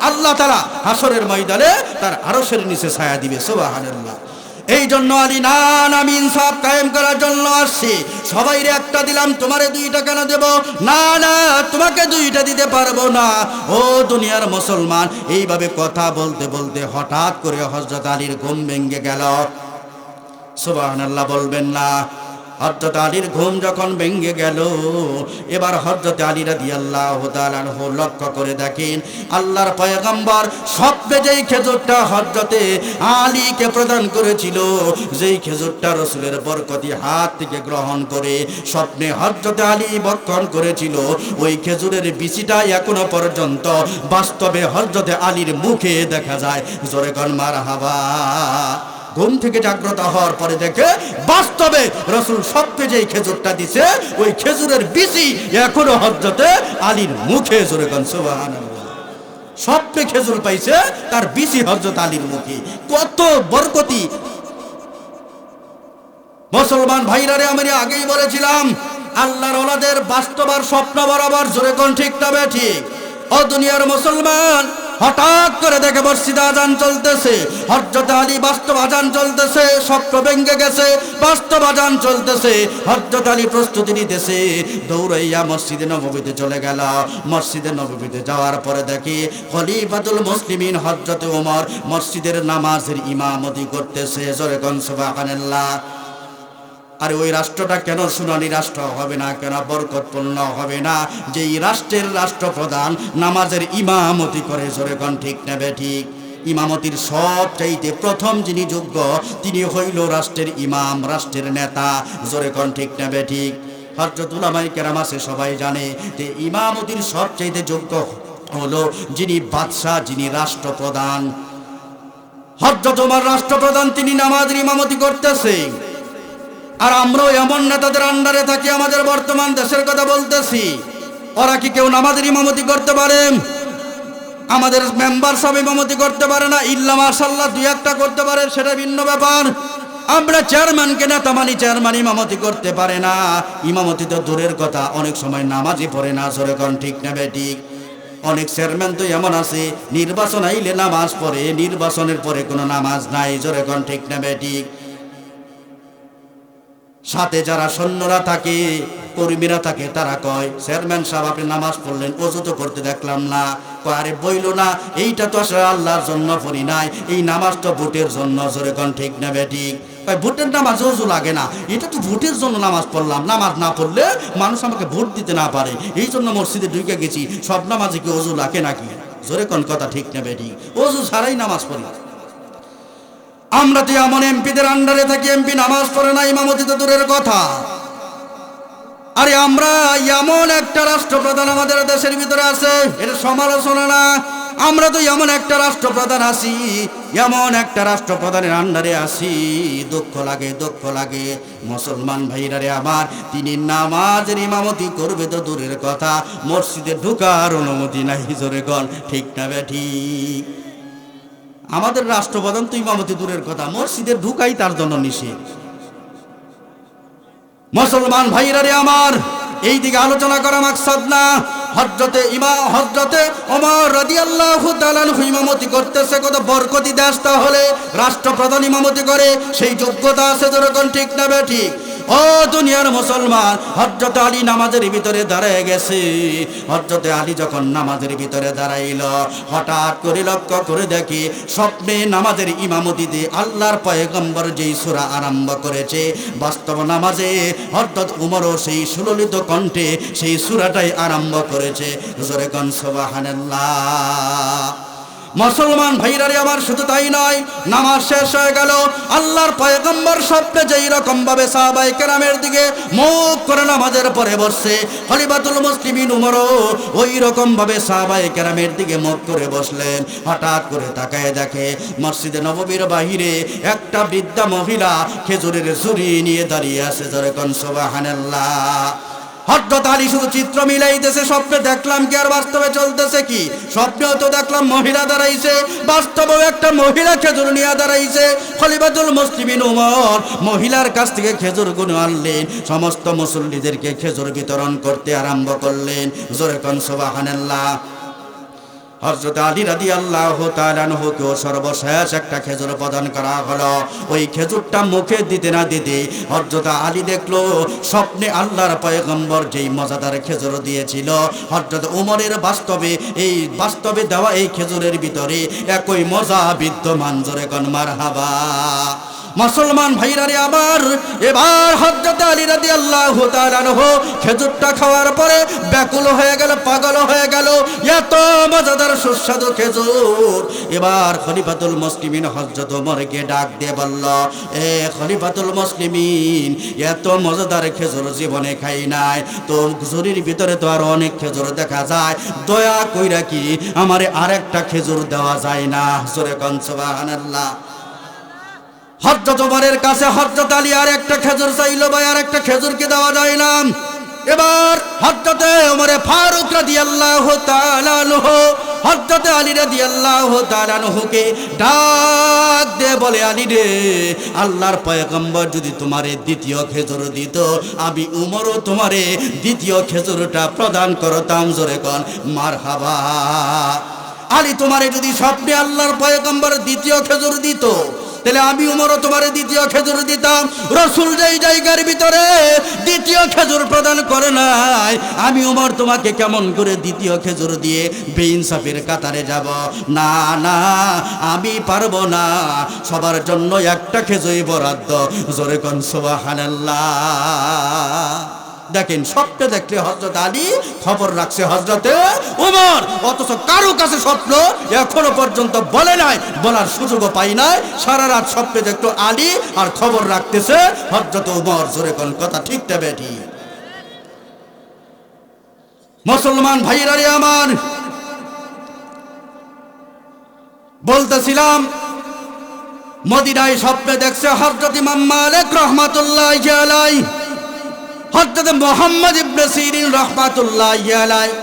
S1: আল্লাহ তাআলা হাসরের ময়দানে তার আরশের নিচে ছায়া দিবে। সুবহানাল্লাহ। এই জন্য আলী, না আমি ইনসাফ কায়েম করার জন্য আসছি, সবাইরে একটা দিলাম, তোমারে দুইটা কেন দেব? না না, তোমাকে দুইটা দিতে পারবো না। ও দুনিয়ার মুসলমান, এইভাবে কথা বলতে বলতে হঠাৎ করে হযরত আলীর ঘুম ভেঙে গেল। সুবহানাল্লাহ বলবেন না? হযরত আলীর ঘুম যখন ভেঙে গেল, এবার হযরত আলী রাদিয়াল্লাহু তাআলা আনহু লক্ষ্য করে দেখেন আল্লাহর পয়গম্বর স্বপ্নে যেই খেজুরটা হযরতে আলীকে প্রদান করেছিল, যেই খেজুরটা রাসূলের বরকতি হাত থেকে গ্রহণ করে স্বপ্নে হযরত আলী ভক্ষণ করেছিল, ওই খেজুরের বিচিটা এখনো পর্যন্ত বাস্তবে হযরত আলীর মুখে দেখা যায়। জোরে কোন মারহাবা। ঘুম থেকে জাগ্রত হওয়ার পরে দেখে বাস্তবে রাসূল স্বপ্নে যেই খেজুরটা দিছে, ওই খেজুরের বিচি এখনো হযরতে আলীর মুখে। জোরে কোন সুবহানাল্লাহ। স্বপ্নে খেজুর পাইছে, তার বিচি হযরত আলীর মুখে। কত বরকতি! মুসলমান ভাইরারে, আমি আগেই বলেছিলাম আল্লাহর ওলাদের বাস্তব আর স্বপ্ন বরাবর। জোরে কোন ঠিক না ঠিক? ও দুনিয়ার মুসলমান, হঠাৎ করে দেখে মসজিদে আজান চলতেছে, হযরত আলী বাস্তব আজান চলতেছে, স্বপ্ন ভেঙে গেছে, বাস্তব আজান চলতেছে, হযরত আলী প্রস্তুতি নিতেছে, দৌড়াইয়া মসজিদে নববীতে চলে গেল। মসজিদে নববীতে যাওয়ার পরে দেখি খলিফাতুল মুসলিমিন হযরত ওমর মসজিদের নামাজের ইমামতি করতেছে। জোরে কোন সুবহানাল্লাহ। আর ওই রাষ্ট্রটা কেন সোনালী রাষ্ট্র হবে না, কেন বরকতপূর্ণ হবে না, যে এই রাষ্ট্রের রাষ্ট্রপ্রধান নামাজের ইমামতি করে? জোরে কোন ঠিক নেবে ঠিক? ইমামতির সবচাইতে প্রথম যিনি যোগ্য, তিনি হইল রাষ্ট্রের ইমাম, রাষ্ট্রের নেতা। জোরে কোন ঠিক নেবে ঠিক? হযরত উলামায়ে কেরাম আছে, সবাই জানে যে ইমামতির সবচাইতে যোগ্য হলো যিনি বাদশাহ, যিনি রাষ্ট্রপ্রধান। হযরত ওমর রাষ্ট্রপ্রধান, তিনি নামাজের ইমামতি করতেছে। আর আমরাও এমন নেতাদের আন্ডারে থাকি, আমাদের বর্তমান দেশের কথা বলতেছি, ওরা কি কেউ নামাজের ইমামতি করতে পারে? আমাদের মেম্বার সব ইমামতি করতে পারে না, ইল্লা মাশাআল্লাহ 2-1টা করতে পারে, সেটা ভিন্ন ব্যাপার। আমরা চেয়ারম্যানকে নেতা মানি, চেয়ারম্যান ইমামতি করতে পারে না। ইমামতি তো দূরের কথা, অনেক সময় নামাজই পড়ে না। জোরে কোন ঠিক না ঠিক? অনেক চেয়ারম্যান তো এমন আছে, নির্বাচন আইলে নামাজ পড়ে, নির্বাচনের পরে কোনো নামাজ নাই। জোরে কোন ঠিক না ঠিক? সাথে যারা সৈন্যরা থাকে, কর্মীরা থাকে, তারা কয়, চেয়ারম্যান সাহেব আপনি নামাজ পড়লেন, ওযু তো করতে দেখলাম না। কয়, আরে বইল না, এইটা তো আসলে আল্লাহর জন্য পড়ি নাই, এই নামাজ তো ভোটের জন্য। জোরে কোন ঠিক না ঠিক? কয়, ভোটের নামাজ ওযু লাগে না, এটা তো ভোটের জন্য নামাজ পড়লাম, নামাজ না পড়লে মানুষ আমাকে ভোট দিতে না পারে, এই জন্য মসজিদে ঢুকে গেছি। সব নামাজে কি ওযু লাগে নাকি? জোরে কোন কথা ঠিক না ঠিক? ওযু ছাড়াই নামাজ পড়ি। আমরা তো এমন এমপিদের আন্ডারে থাকি, এমপি নামাজ পড়ে না, ইমামতি তো দূরের কথা। আরে আমরা এমন একটা রাষ্ট্রপ্রধান আমাদের দেশের ভিতরে আছে, এটা সমালোচনা না। আমরা তো এমন একটা রাষ্ট্রপ্রধান আছি, এমন একটা রাষ্ট্রপ্রধানের আন্ডারে আছি, দুঃখ লাগে, দুঃখ লাগে। মুসলমান ভাইরারে আমার, তিনি নামাজের ইমামতি করবে তো দূরের কথা, মসজিদে ঢোকার অনুমতি নাই। জোরে কোন ঠিক না ঠিক? আমাদের রাষ্ট্রপ্রধান তো ইমামতি দূরের কথা, মসজিদে ঢুকাই তার জন্য নিষেধ। মুসলমান ভাইরা রে আমার, এই দিকে আলোচনা করা মাকসাদ না। হযরতে ওমর রাদিয়াল্লাহু তাআলা আনহু ইমামতি করতেছে, কত বরকতি দেশ, তাহলে রাষ্ট্রপ্রধান ইমামতি করে সেই যোগ্যতা আছে যখন, ঠিক না ঠিক? ও দুনিয়ার মুসলমান, হযরত আলী নামাজের ভিতরে দাঁড়ায় গেছে। হযরত আলী যখন নামাজের ভিতরে দাঁড়াইল, হঠাৎ করে লক্ষ্য করে দেখি স্বপ্নে নামাজের ইমামতিতে আল্লাহর পয়গম্বর যেই সূরা আরম্ভ করেছে, বাস্তব নামাজে হযরত উমরও সেই সুললিত কণ্ঠে সেই সূরাটাই আরম্ভ করেছে। জোরে কোন সুবহানাল্লাহ। মুসলমান ভাইরা রে আমার, শুধু তাই নয়, নামাজ শেষ হয়ে গেল, আল্লাহর পয়গম্বর স্বপ্নে যেই রকম ভাবে সাহাবায়ে কেরামের দিকে মুখ করে নামাজের পরে বসছে, খলিফাতুল মুসলিমিন উমরও ওই রকম ভাবে সাহাবায়ে কেরামের দিকে মুখ করে বসলেন। হঠাৎ করে তাকায় দেখে মসজিদে নববীর বাহিরে একটা বৃদ্ধা মহিলা খেজুরের ঝুড়ি নিয়ে দাঁড়িয়ে আছে। জোরে কোন সুবহানাল্লাহ। হযরত আলী শুধু চিত্র মিলাইতেছে, স্বপ্নে দেখলাম কি আর বাস্তবে চলতেছে কি? স্বপ্নেও তো দেখলাম মহিলা দাঁড়াইছে, বাস্তবেও একটা মহিলা খেজুর নিয়ে দাঁড়াইছে। খলিফাতুল মুসলিমিন উমর মহিলার কাছ থেকে খেজুর গুলো আনলেন, সমস্ত মুসল্লিদেরকে খেজুর বিতরণ করতে আরম্ভ করলেন। জোরে কোন সুবহানাল্লাহ। হযরত আলী রাদিয়াল্লাহু তাআলা আনহুকে সর্বশেষ একটা খেজুর প্রদান করা হলো। ওই খেজুরটা মুখে দিতে না দিতে হযরত আলী দেখলো স্বপ্নে আল্লাহর পয়গম্বর যেই মজাদার খেজুর দিয়েছিল, হযরত উমরের বাস্তবে দেওয়া এই খেজুরের ভিতরে একই মজা বিদ্যমান। জোরে কোন মারহাবা। মুসলমান ভাইরা রে আমার, এবার হযরত আলী রাদিয়াল্লাহু তাআলা আনহু খেজুরটা খাওয়ার পরে ব্যাকুল হয়ে গেল, পাগল হয়ে গেল। এত মজাদার সুস্বাদু খেজুর। এবার খলিফাতুল মুসলিমিন হযরত ওমরকে ডাক দিয়ে বলল, এ খলিফাতুল মুসলিমিন, এত মজাদার খেজুর জীবনে খাই নাই, তো ঝুড়ির ভিতরে তো আর অনেক খেজুর দেখা যায়, দয়া কইরা কি আমারে আরেকটা খেজুর দেওয়া যায় না? জোরে কোন সুবহানাল্লাহ। হযরত ওমরের কাছে হযরত আলী আর একটা খেজুর চাইল, ভাই আর একটা খেজুর কি দেওয়া যায় না? এবার হযরত ওমর ফারুক রাদিয়াল্লাহু তাআলা আনহু হযরত আলী রাদিয়াল্লাহু তাআলা আনহুকে ডাক দিয়ে বলে, আলী রে, আল্লাহর পয়গম্বর যদি তোমারে দ্বিতীয় খেজুর দিত, আমি উমরও তোমারে দ্বিতীয় খেজুরটা প্রদান করতাম। জোরে কোন মারহাবা। আলী, তোমারে যদি স্বপ্নে আল্লাহর পয়গম্বর দ্বিতীয় খেজুর দিত, তাহলে আমি উমরও তোমারে দ্বিতীয় খেজুর দিতাম। রাসূল যেই জায়গার ভিতরে দ্বিতীয় খেজুর প্রদান করে নাই, আমি উমর তোমাকে কেমন করে দ্বিতীয় খেজুর দিয়ে বেইনসাফের কাতারে যাব? না না, আমি পারবো না, সবার জন্য একটা খেজুরই বরাদ্দ। জোরে কোন সুবহানাল্লাহ। দেখেন, স্বপ্নে দেখলে হযরত আলী খবর রাখছে হযরতে ওমর, অথচ কারো কাছে স্বপ্ন এখনো পর্যন্ত বলে নাই, বলার সুযোগও পাই নাই। সারা রাত স্বপ্নে দেখলো আলী আর খবর রাখতেছে হযরত ওমর। জোরে কোন কথা ঠিক না বেঠি? মুসলমান ভাইরা রে আমার, বলতেছিলাম মদিনায় স্বপ্নে দেখছে হযরত ইমাম মালিক রাহমাতুল্লাহি আলাইহি, হযরত মুহাম্মদ ইবনে সিরিন রাহমাতুল্লাহি আলাইহি।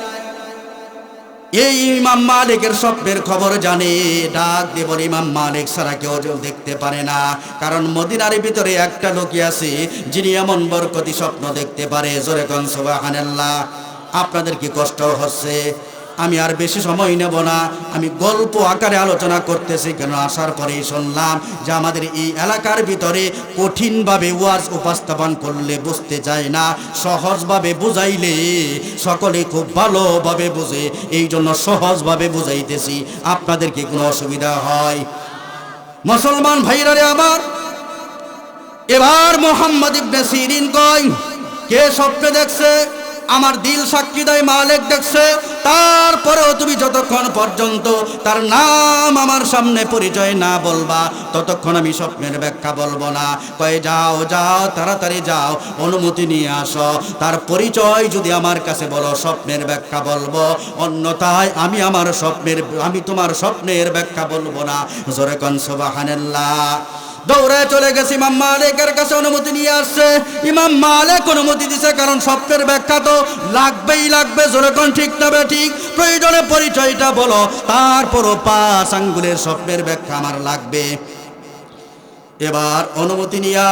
S1: এই ইমাম মালিকের স্বপ্নের খবর জানে, ডাক দিয়ে বলে, ইমাম মালিক ছাড়া কেউ দেখতে পারে না, কারণ মদিনার ভিতরে একটা লোকই আছে যিনি এমন বরকতি স্বপ্ন দেখতে পারে। জোরে কোন সুবহানাল্লাহ। আপনাদের কি কষ্ট হচ্ছে? আমি আর বেশি সময় নেব না, আমি গল্প আকারে আলোচনা করতেছি। কেন? আসার পরেই শুনলাম যে আমাদের এই এলাকার ভিতরে কঠিনভাবে ওয়াজ উপস্থাপন করলে বুঝতে চায় না, সহজভাবে বুঝাইলে সকলে খুব ভালোভাবে বুঝে, এই জন্য সহজভাবে বুঝাইতেছি। আপনাদের কি কোনো অসুবিধা হয়? মুসলমান ভাইরা রে আমার, এবার মুহাম্মদ ইবনে সিরিন কয়, কে স্বপ্নে দেখছে? আমার দিল সাক্ষী দেয় মালিক দেখছে। তারপরেও তুমি যতক্ষণ পর্যন্ত তার নাম আমার সামনে পরিচয় না বলবা, ততক্ষণ আমি স্বপ্নের ব্যাখ্যা বলবো না। কয়ে, যাও যাও, তাড়াতাড়ি যাও, অনুমতি নিয়ে আসো, তার পরিচয় যদি আমার কাছে বলো, স্বপ্নের ব্যাখ্যা বলবো, অন্যথায় আমি তোমার স্বপ্নের ব্যাখ্যা বলবো না। জোরে কোন সুবহানাল্লাহ। দৌড়ে চলে গেছে ইমাম মালিকের কাছে, অনুমতি নিয়ে আসছে। ইমাম মালিক অনুমতি দিছে, কারণ স্বপ্নের ব্যাখ্যা তো লাগবেই লাগবে। যেরকম ঠিক তবে ঠিক, প্রয়োজনে পরিচয়টা বলো, তারপরও 5 আঙ্গুলের স্বপ্নের ব্যাখ্যা আমার লাগবে। এবার অনুমতি নিয়ে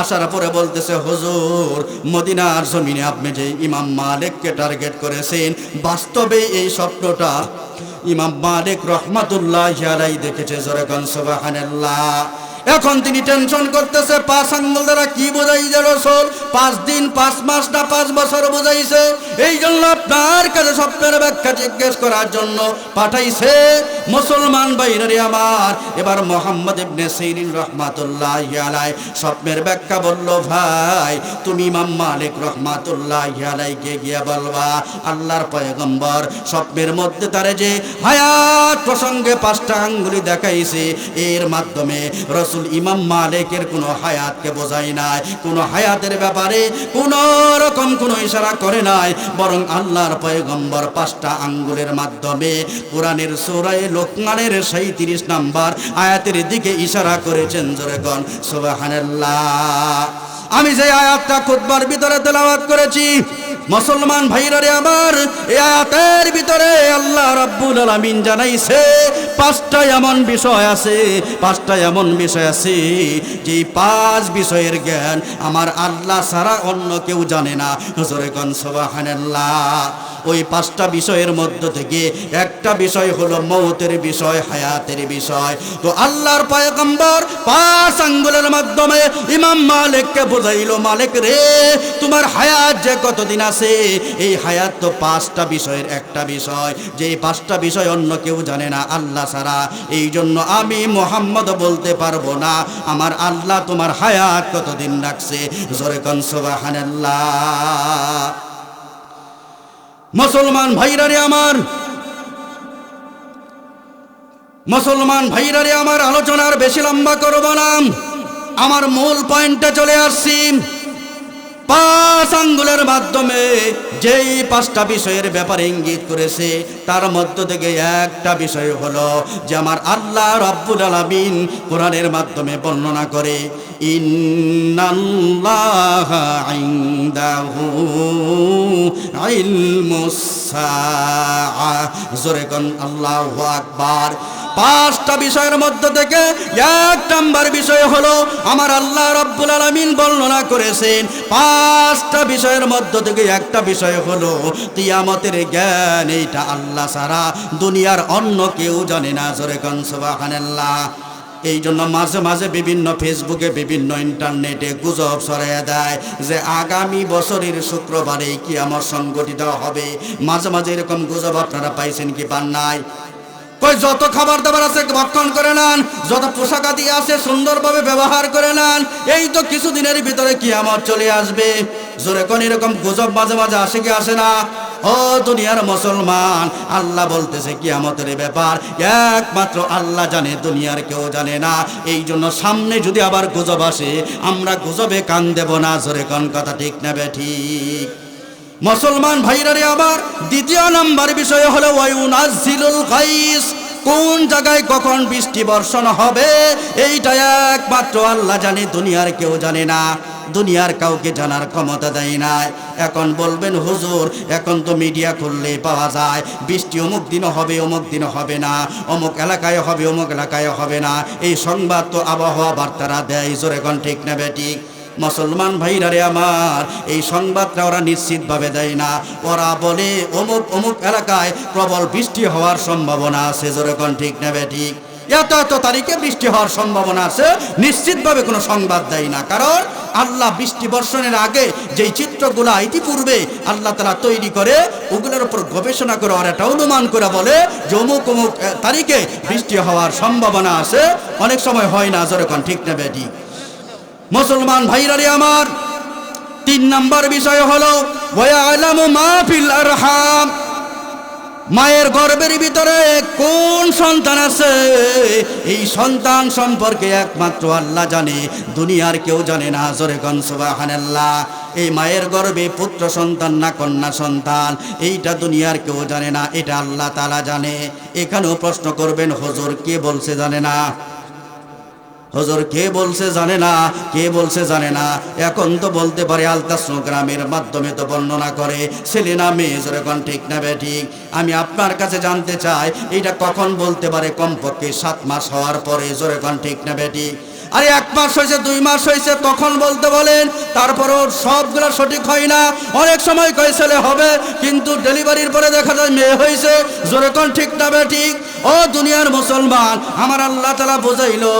S1: আসার পরে বলতেছে, হুজুর মদিনার জমিনে আপনি যে ইমাম মালিককে টার্গেট করেছেন, বাস্তবে এই স্বপ্নটা ইমাম মালিক রহমাতুল্লাহি আলাইহি দেখেছে। যেরকম সুবহানাল্লাহ। এখন তিনি টেনশন করতেছে, 5 আঙ্গুল দ্বারা কি বোঝাইছে রাসূল? 5 দিন 5 মাস না 5 বছর বোঝাইছে? এই জন্য আপনার কাছে স্বপ্নের ব্যাখ্যা জিজ্ঞেস করার জন্য পাঠাইছে। মুসলমান ভাইরা আমার, এবার মুহাম্মদ ইবনে সিরিন রাহমাতুল্লাহি আলাইহি স্বপ্নের ব্যাখ্যা বলল, ভাই তুমি ইমাম মালিক রাহমাতুল্লাহি আলাইহিকে গিয়া বলবা, আল্লাহর পয়গম্বর স্বপ্নের মধ্যে তারে যে হায়াত প্রসঙ্গে 5টা আঙ্গুলি দেখাইছে, এর মাধ্যমে রাসূল ইমাম মালিকের কোনো হায়াতকে বোঝায় নাই, কোনো হায়াতের ব্যাপারে কোনো রকম কোনো ইশারা করে নাই, বরং আল্লাহর পয়গম্বর 5টা আঙ্গুলের মাধ্যমে কোরআনের সূরা লোকমানের 37 নম্বর আয়াতের দিকে ইশারা করেছেন। যেরকম সুবহানাল্লাহ। আমি যে আয়াতটা খুতবার ভিতরে তেলাওয়াত করেছি, মুসলমান ভাইরা রে আমার, এই আয়াতের ভিতরে আল্লাহ রাব্বুল আলামিন জানাইছে 5টা এমন বিষয় আছে, 5টা এমন বিষয় আছে যে 5 বিষয়ের জ্ঞান আমার আল্লাহ ছাড়া অন্য কেউ জানে না। হুজুরে কোন সুবহানাল্লাহ। ওই 5টা বিষয়ের মধ্য থেকে একটা বিষয় হলো মৌতের বিষয়, হায়াতের বিষয়। তো আল্লাহর পয়গম্বর 5 আঙ্গুলের মাধ্যমে ইমাম মালিককে বুঝাইলো, মালিক রে তোমার হায়াত যে কতদিন আছে, এই হায়াত তো 5টা বিষয়ের একটা বিষয়, যে 5টা বিষয় অন্য কেউ জানে না আল্লাহ ছাড়া। এই জন্য আমি মুহাম্মদ বলতে পারবো না আমার আল্লাহ তোমার হায়াত কতদিন রাখছে। জোরে কোন সুবহানাল্লাহ। মুসলমান ভাইরা রে আমার, মুসলমান ভাইরা রে আমার, আলোচনার বেশি লম্বা করব না, আমার মূল পয়েন্টে চলে আসছি। 5 আঙ্গুলের মাধ্যমে যেই 5টা বিষয়ের ব্যাপারে ইঙ্গিত করেছে, তার মধ্য থেকে একটা বিষয় হলো যে আমার আল্লাহ রাব্বুল আলামিন কোরআনের মাধ্যমে বর্ণনা করে, ইন্নাল্লাহা ইনদাহু ইলমুস সাআ। জোরে কোন আল্লাহু আকবার। 5টা বিষয়ের মধ্যে থেকে 1 নম্বর বিষয় হলো আমার আল্লাহ রাব্বুল আলামিন বর্ণনা করেছেন 5টা বিষয়ের মধ্যে থেকে একটা বিষয় হলো কিয়ামতের জ্ঞান। এইটা আল্লাহ ছাড়া দুনিয়ার অন্য কেউ জানে না। জোরে কোন সুবহানাল্লাহ। এই জন্য মাঝে মাঝে বিভিন্ন ফেসবুকে, বিভিন্ন ইন্টারনেটে গুজব ছড়াইয়া দেয় যে আগামী বছরের শুক্রবারে কিয়ামত সংঘটিত হবে। মাঝে মাঝে এরকম গুজব আপনারা পাইছেন কি পান নাই? কই যত খাবার দাবার আছে ভক্ষণ করে নেন, যত পোশাক আদি আছে সুন্দরভাবে ব্যবহার করে নেন, এই তো কিছুদিনের ভিতরে কিয়ামত চলে আসবে। জোরে কোন এরকম গুজব মাঝে মাঝে আসে কি আসে না? ও দুনিয়ার মুসলমান, আল্লাহ বলতেছে কিয়ামতের ব্যাপার একমাত্র আল্লাহ জানে, দুনিয়ার কেউ জানে না। এই জন্য সামনে যদি আবার গুজব আসে, আমরা গুজবে কান দেব না। জোরে কোন কথা ঠিক না ঠিক? মুসলমান ভাইরা রে আবার, 2য় নম্বর বিষয় হলো ওয়ায়ুনাজ্জিলুল গাইস। কোন জায়গায় কখন বৃষ্টি বর্ষণ হবে এইটা একমাত্র আল্লাহ জানে, দুনিয়ার কেউ জানে না। দুনিয়ার কাউকে জানার ক্ষমতা দেয় নাই। এখন বলবেন হুজুর, এখন তো মিডিয়া খুললে পাওয়া যায় বৃষ্টি অমুক দিন হবে, অমুক দিন হবে না, অমুক এলাকায় হবে, অমুক এলাকায় হবে না। এই সংবাদ তো আবহাওয়া বার্তারা দেয়। জোরে এখন ঠিক না বেঠিক? মুসলমান ভাইরা রে আমার, এই সংবাদটা ওরা নিশ্চিতভাবে দেয় না। ওরা বলে অমুক অমুক এলাকায় প্রবল বৃষ্টি হওয়ার সম্ভাবনা আছে। যেরকম ঠিক নেবে ঠিক, এত এত তারিখে বৃষ্টি হওয়ার সম্ভাবনা আছে, নিশ্চিতভাবে কোনো সংবাদ দেয় না। কারণ আল্লাহ বৃষ্টি বর্ষণের আগে যেই চিত্রগুলো ইতিপূর্বে আল্লাহ তাআলা তৈরি করে, ওগুলোর উপর গবেষণা করে আর এটা অনুমান করে বলে যে অমুক অমুক তারিখে বৃষ্টি হওয়ার সম্ভাবনা আছে। অনেক সময় হয় না। যেরকম ঠিক নেবে ঠিক। মুসলমান ভাইরা রে আমার, 3 নম্বর বিষয় হলো ওয়ায়ালামু মা ফিল আরহাম। মায়ের গর্ভের ভিতরে কোন সন্তান আছে, এই সন্তান সম্পর্কে একমাত্র আল্লাহ জানে, দুনিয়ার কেউ জানে না। জোরে কোন সুবহানাল্লাহ। এই মায়ের গর্ভে পুত্র সন্তান না কন্যা সন্তান, এইটা দুনিয়ার কেউ জানে না, এটা আল্লাহ তাআলা জানে। এখানেও প্রশ্ন করবেন হুজুর কে বলছে জানে না? হুজুর কে বলছে জানে না, কে বলছে জানে না। এখন তো বলতে পারে আলতাসনোগ্রামের মাধ্যমে তো বর্ণনা করে, ছেলে না মেয়ে, জোরে কোন ঠিক না বেঠিক? আমি আপনার কাছে জানতে চাই এটা কখন বলতে পারে? কমপক্ষে 7 মাস হওয়ার পরে, জোরে কোন ঠিক না বেঠিক? আরে 1 মাস হয়েছে, 2 মাস হয়েছে, তখন বলতে বলেন। তারপরও সবগুলো সঠিক হয় না। অনেক সময় কয় ছেলে হবে, কিন্তু ডেলিভারির পরে দেখা যায় মেয়ে হয়েছে, জোরে কোন ঠিক না বেঠিক? ও দুনিয়ার মুসলমান, আমার আল্লাহ তাআলা বুঝাইলো,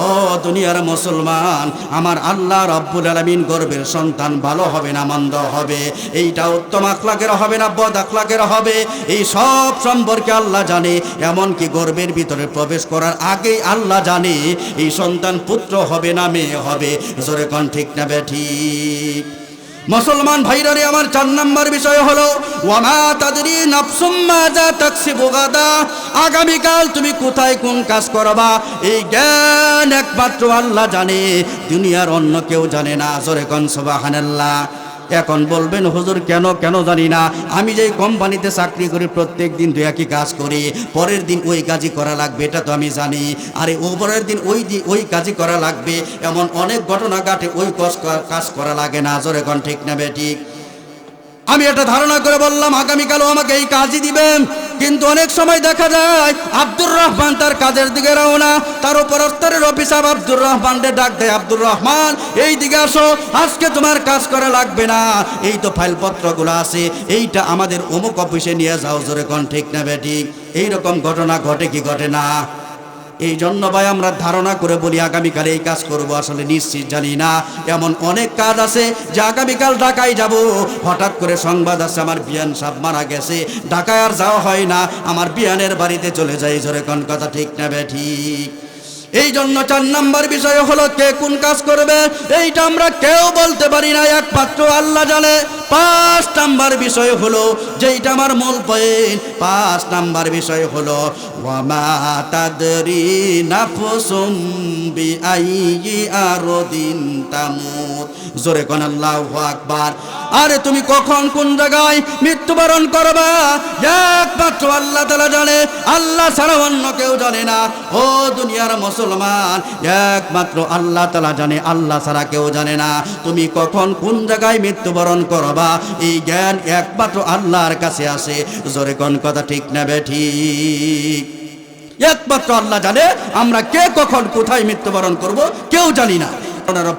S1: ও দুনিয়ার মুসলমান, আমার আল্লাহ রব্বুল আলামিন গর্বের সন্তান ভালো হবে না মন্দ হবে, এইটা উত্তম আখলাকের হবে না বদ আখলাকের হবে, এই সব সম্পর্কে আল্লাহ জানে। এমনকি গর্বের ভিতরে প্রবেশ করার আগেই আল্লাহ জানে এই সন্তান পুত্র হবে না মেয়ে হবে, জোরে কোন ঠিক না বেঠিক? মুসলমান ভাইরা রে আমার 4 নম্বর বিষয় হলো ওয়ামা তাদরি নাফসুম মাযা তাকসিবু গাদা। আগামীকাল তুমি কোথায় কোন কাজ করবা, এই জ্ঞান একমাত্র আল্লাহ জানে, দুনিয়ার অন্য কেউ জানে না, জোরে কোন সুবহানাল্লাহ। এখন বলবেন হুজুর কেন কেন জানি না? আমি যেই কোম্পানিতে চাকরি করি প্রত্যেক দিন 2 কাজ করি, পরের দিন ওই কাজই করা লাগবে, এটা তো আমি জানি। আরে পরের দিন ওই কাজই করা লাগবে, এমন অনেক ঘটনা ঘটে, ওই কাজ করা লাগে না, জোরে কোন ঠিক না বেঠিক? আমি এটা ধারণা করে বললাম আগামীকালও আমাকে এই কাজই দিবেন, কিন্তু অনেক সময় দেখা যায় আব্দুর রহমান তার কাজের দিকে রওনা, তার উপর স্তরের অফিসার আব্দুর রহমানকে ডাক দেয়, আব্দুর রহমান এই দিকে আসো, আজকে তোমার কাজ করা লাগবে না, এই তো ফাইলপত্রগুলো আছে, এইটা আমাদের অমুক অফিসে নিয়ে যাও, জোরে কোন ঠিক না বেঠিক? এইরকম ঘটনা ঘটে কি ঘটে না? এই জন্য ভাই আমরা ধারণা করে বলি আগামীকাল এই কাজ করব, আসলে নিশ্চিত জানি না। এমন অনেক কাজ আছে যে আগামীকাল ঢাকায় যাব, হঠাৎ করে সংবাদ আছে আমার বিয়ান সাহেব মারা গেছে, ঢাকায় আর যাওয়া হয় না, আমার বিয়ানের বাড়িতে চলে যাই, জোরে কোন কথা ঠিক না বেঠিক? এই জন্য 4 নম্বর বিষয় হলো কে কোন কাজ করবে, এইটা আমরা কেউ বলতে পারি না, একমাত্র আল্লাহ জানে। 5 নম্বর বিষয় হলো, যেইটা আমার মূল পয়েন্ট, 5 নম্বর বিষয় হলো ওয়ামা তাদরি নাফসুম বিআইয়ি আরদিন তামুত, জোরে কোন আল্লাহু আকবার। আরে তুমি কখন কোন জায়গায় মৃত্যুবরণ করবা একমাত্র আল্লাহ তাআলা জানে, আল্লাহ ছাড়া অন্য কেউ জানে না। ও দুনিয়ার মুসলমান, একমাত্র আল্লাহ তাআলা জানে, আল্লাহ ছাড়া কেউ জানে না। তুমি কখন কোন জায়গায় মৃত্যুবরণ করবা এই জ্ঞান একমাত্র আল্লাহর কাছে আছে, জোরে কোন কথা ঠিক না বেঠিক? একমাত্র আল্লাহ জানে আমরা কে কখন কোথায় মৃত্যুবরণ করব, কেউ জানি না।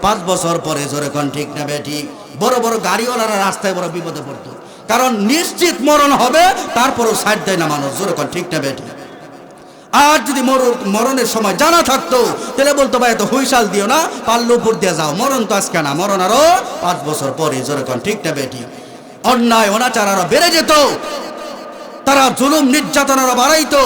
S1: 5 বছর পরে, জোরে কোন ঠিক না বেঠিক? বড় বড় গাড়িওয়ালারা রাস্তায় বড় বিপদে পড়তো, কারণ নিশ্চিত মরণ হবে, তারপরও সাইড দেয় না মানুষ, জোরে কোন ঠিক না বেঠিক? আর যদি মরণের সময় জানা থাকতো তাহলে বলতো ভাই এত হুইসাল দিও না, পাল্লু উপর দিয়ে যাও, মরণ তো আজকে না, মরণ আরো 5 বছর পরে, জোরে কোন ঠিক না বেঠিক? অন্যায় অনাচার আরো বেড়ে যেত, তারা জুলুম নির্যাতন আরো বাড়াইতো,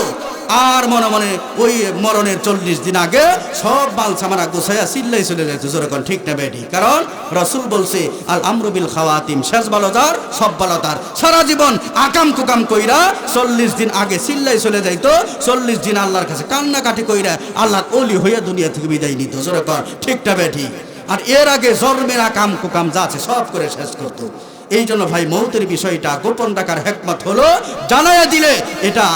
S1: আর মনে মনে ওই মরণের 40 দিন আগে সব মাল সামানা গোছাইয়া চিল্লাই চলে যাচ্ছে, জোরে কোন ঠিক না বেঠিক? কারণ রাসূল বলছে আল আমরু বিল খাওয়াতিম, শেষ ভালো যার সব ভালো তার। সারা জীবন আকাম কুকাম কইরা 40 দিন আগে চিল্লাই চলে যাইতো, 40 দিন আল্লাহর কাছে কান্নাকাটি কইরা আল্লাহর ওলি হইয়া দুনিয়া থেকে বিদায় নিত, জোরে কোন ঠিক না বেঠিক? আর এর আগে জন্মের আকাম কুকাম যা আছে সব করে শেষ করতো। এই জন্য ভাই মৌতের বিষয়টা গোপন রাখার হিকমত হলো জানাইয়া দিলে এটা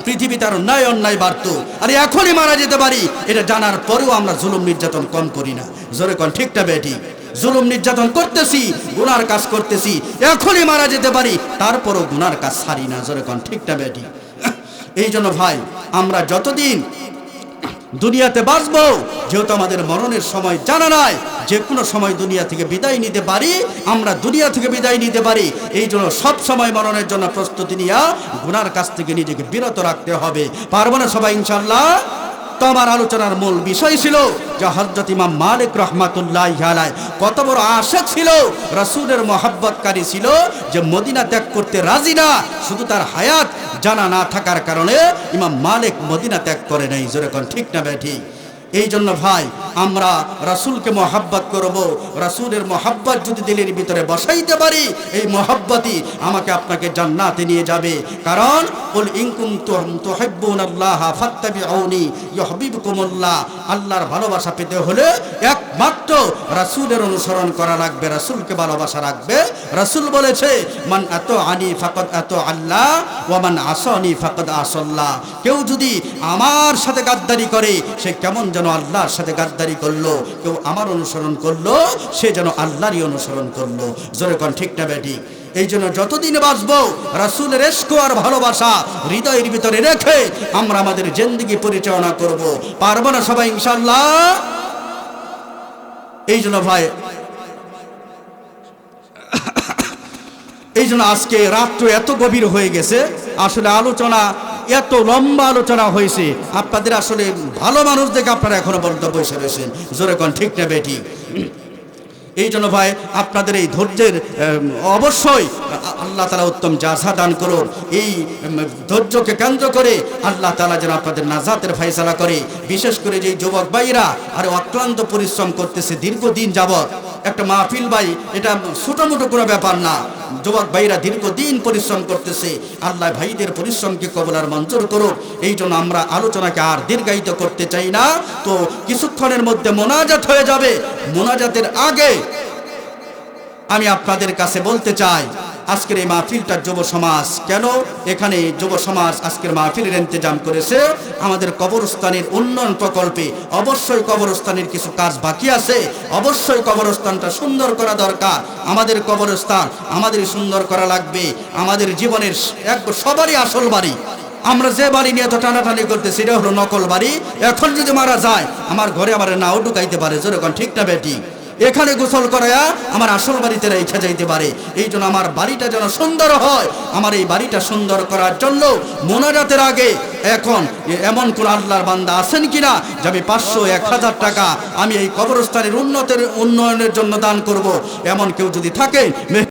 S1: পৃথিবীতে আর অন্যায় বাড়তো। আর এখনই মারা যেতে পারি, এটা জানার পরেও আমরা জুলুম নির্যাতন কম করি না, জোরে কোন ঠিক না বেঠিক? জুলুম নির্যাতন করতেছি, গুনার কাজ করতেছি, এখনই মারা যেতে পারি, তারপরও গুনার কাজ ছাড়ি না, জোরে কোন ঠিক না বেঠিক? এই জন্য ভাই আমরা যতদিন দুনিয়াতে বাঁচবো, যেহেতু আমাদের মরণের সময় জানা নাই, যে কোনো সময় দুনিয়া থেকে বিদায় নিতে পারি, আমরা দুনিয়া থেকে বিদায় নিতে পারি। এই জন্য সব সময় মরণের জন্য প্রস্তুতি নিয়ে গুনার কাছ থেকে নিজেকে বিরত রাখতে হবে। পারবো না সবাই ইনশাআল্লাহ? তো আমার আলোচনার মূল বিষয় ছিল যে হযরত ইমাম মালিক রাহমাতুল্লাহি আলাইহি কত বড় আশিক ছিল, রাসূলের মহব্বতকারী ছিল, যে মদিনা ত্যাগ করতে রাজি না, শুধু তার হায়াত জানা না থাকার কারণে ইমাম মালিক মদিনা ত্যাগ করে নাই, জোরে কোন ঠিক না বেঠিক? এই জন্য ভাই আমরা রাসূলকে মহব্বত করব, রাসূলের মহব্বত যদি দিলের ভিতরে বসাইতে পারি, এই মহব্বতই আমাকে আপনাকে জান্নাতে নিয়ে যাবে। কারণ কুল ইন কুনতুম তুহিব্বুনাল্লাহ ফাত্তাবিউনি ইউহিব্বুকুমুল্লাহ, আল্লাহর ভালোবাসা পেতে হলে একমাত্র রাসূলের অনুসরণ করা লাগবে, রাসূলকে ভালোবাসা রাখবে। রাসূল বলেছে মান আতাআনি ফাকাদ আতাআল্লাহ ওয়া মান আসানি ফাকাদ আসাল্লাহ, কেউ যদি আমার সাথে গাদ্দারি করে সে কেমন যেন আল্লাহর সাথে গাদ্দারি করলো, কেউ আমার অনুসরণ করলো, সে যেন আল্লাহরই অনুসরণ করলো। জোরে কোন ঠিক না বেটি? এই জন্য যতদিন বাঁচবো রাসূলের ইশক আর ভালোবাসা হৃদয়ের ভিতরে রেখে আমরা আমাদের জিন্দেগি পরিচালনা করব। পারবো না সবাই ইনশাআল্লাহ? এই জন্য ভাই, এই জন্য আজকে রাত্র এত গভীর হয়ে গেছে, আসলে আলোচনা এত লম্বা আলোচনা হয়েছে, আপনাদের আসলে ভালো মানুষ দেখে আপনারা এখনো পর্যন্ত বসে রয়েছেন। জোরে কোন ঠিক না বেটি? এই জন্য ভাই আপনাদের এই ধৈর্যের অবশ্যই আল্লাহ তাআলা উত্তম জাযা দান করুন। এই ধৈর্যকে কেন্দ্র করে আল্লাহ তাআলা যেন আপনাদের নাজাতের ফয়সালা করে। বিশেষ করে যে যুবক ভাইরা আর অক্লান্ত পরিশ্রম করতেছে দীর্ঘদিন যাবত, একটা মাহফিল ভাই এটা ছোটমোটো কোনো ব্যাপার না। যুবক ভাইরা দীর্ঘদিন পরিশ্রম করতেছে, আল্লাহ ভাইদের পরিশ্রমকে কবুল আর মঞ্জুর করুন। এই জন্য আমরা আলোচনাকে আর দীর্ঘায়িত করতে চাই না, তো কিছুক্ষণের মধ্যে মোনাজাত হয়ে যাবে। মোনাজাতের আগে আমি আপনাদের কাছে বলতে চাই, আজকের এই মাহফিলটা যুব সমাজ কেন এখানে যুব সমাজ আজকের মাহফিলের ইন্তজাম করেছে? আমাদের কবরস্থানের উন্নয়ন প্রকল্পে অবশ্যই কবরস্থানের কিছু কাজ বাকি আছে, অবশ্যই কবরস্থানটা সুন্দর করা দরকার। আমাদের কবরস্থান আমাদের সুন্দর করা লাগবে। আমাদের জীবনের সবারই আসল বাড়ি, আমরা যে বাড়ি নিয়ে এত টানাটানি করতেছি এটা হলো নকল বাড়ি। এখন যদি মারা যায় আমার ঘরে আমার নাও ঢুকাইতে পারে। যেরকম ঠিক না বেটি? এখানে গোসল করায়া আমার আসল বাড়িতে রেখে যাইতে পারে। এই জন্য আমার বাড়িটা যেন সুন্দর হয়, আমার এই বাড়িটা সুন্দর করার জন্য মোনাজাতের আগে এখন এমন কোন আল্লাহর বান্দা আছেন কিনা যে আমি 500, 1000 টাকা আমি এই কবরস্থানের উন্নয়নের জন্য দান করব? এমন কেউ যদি থাকে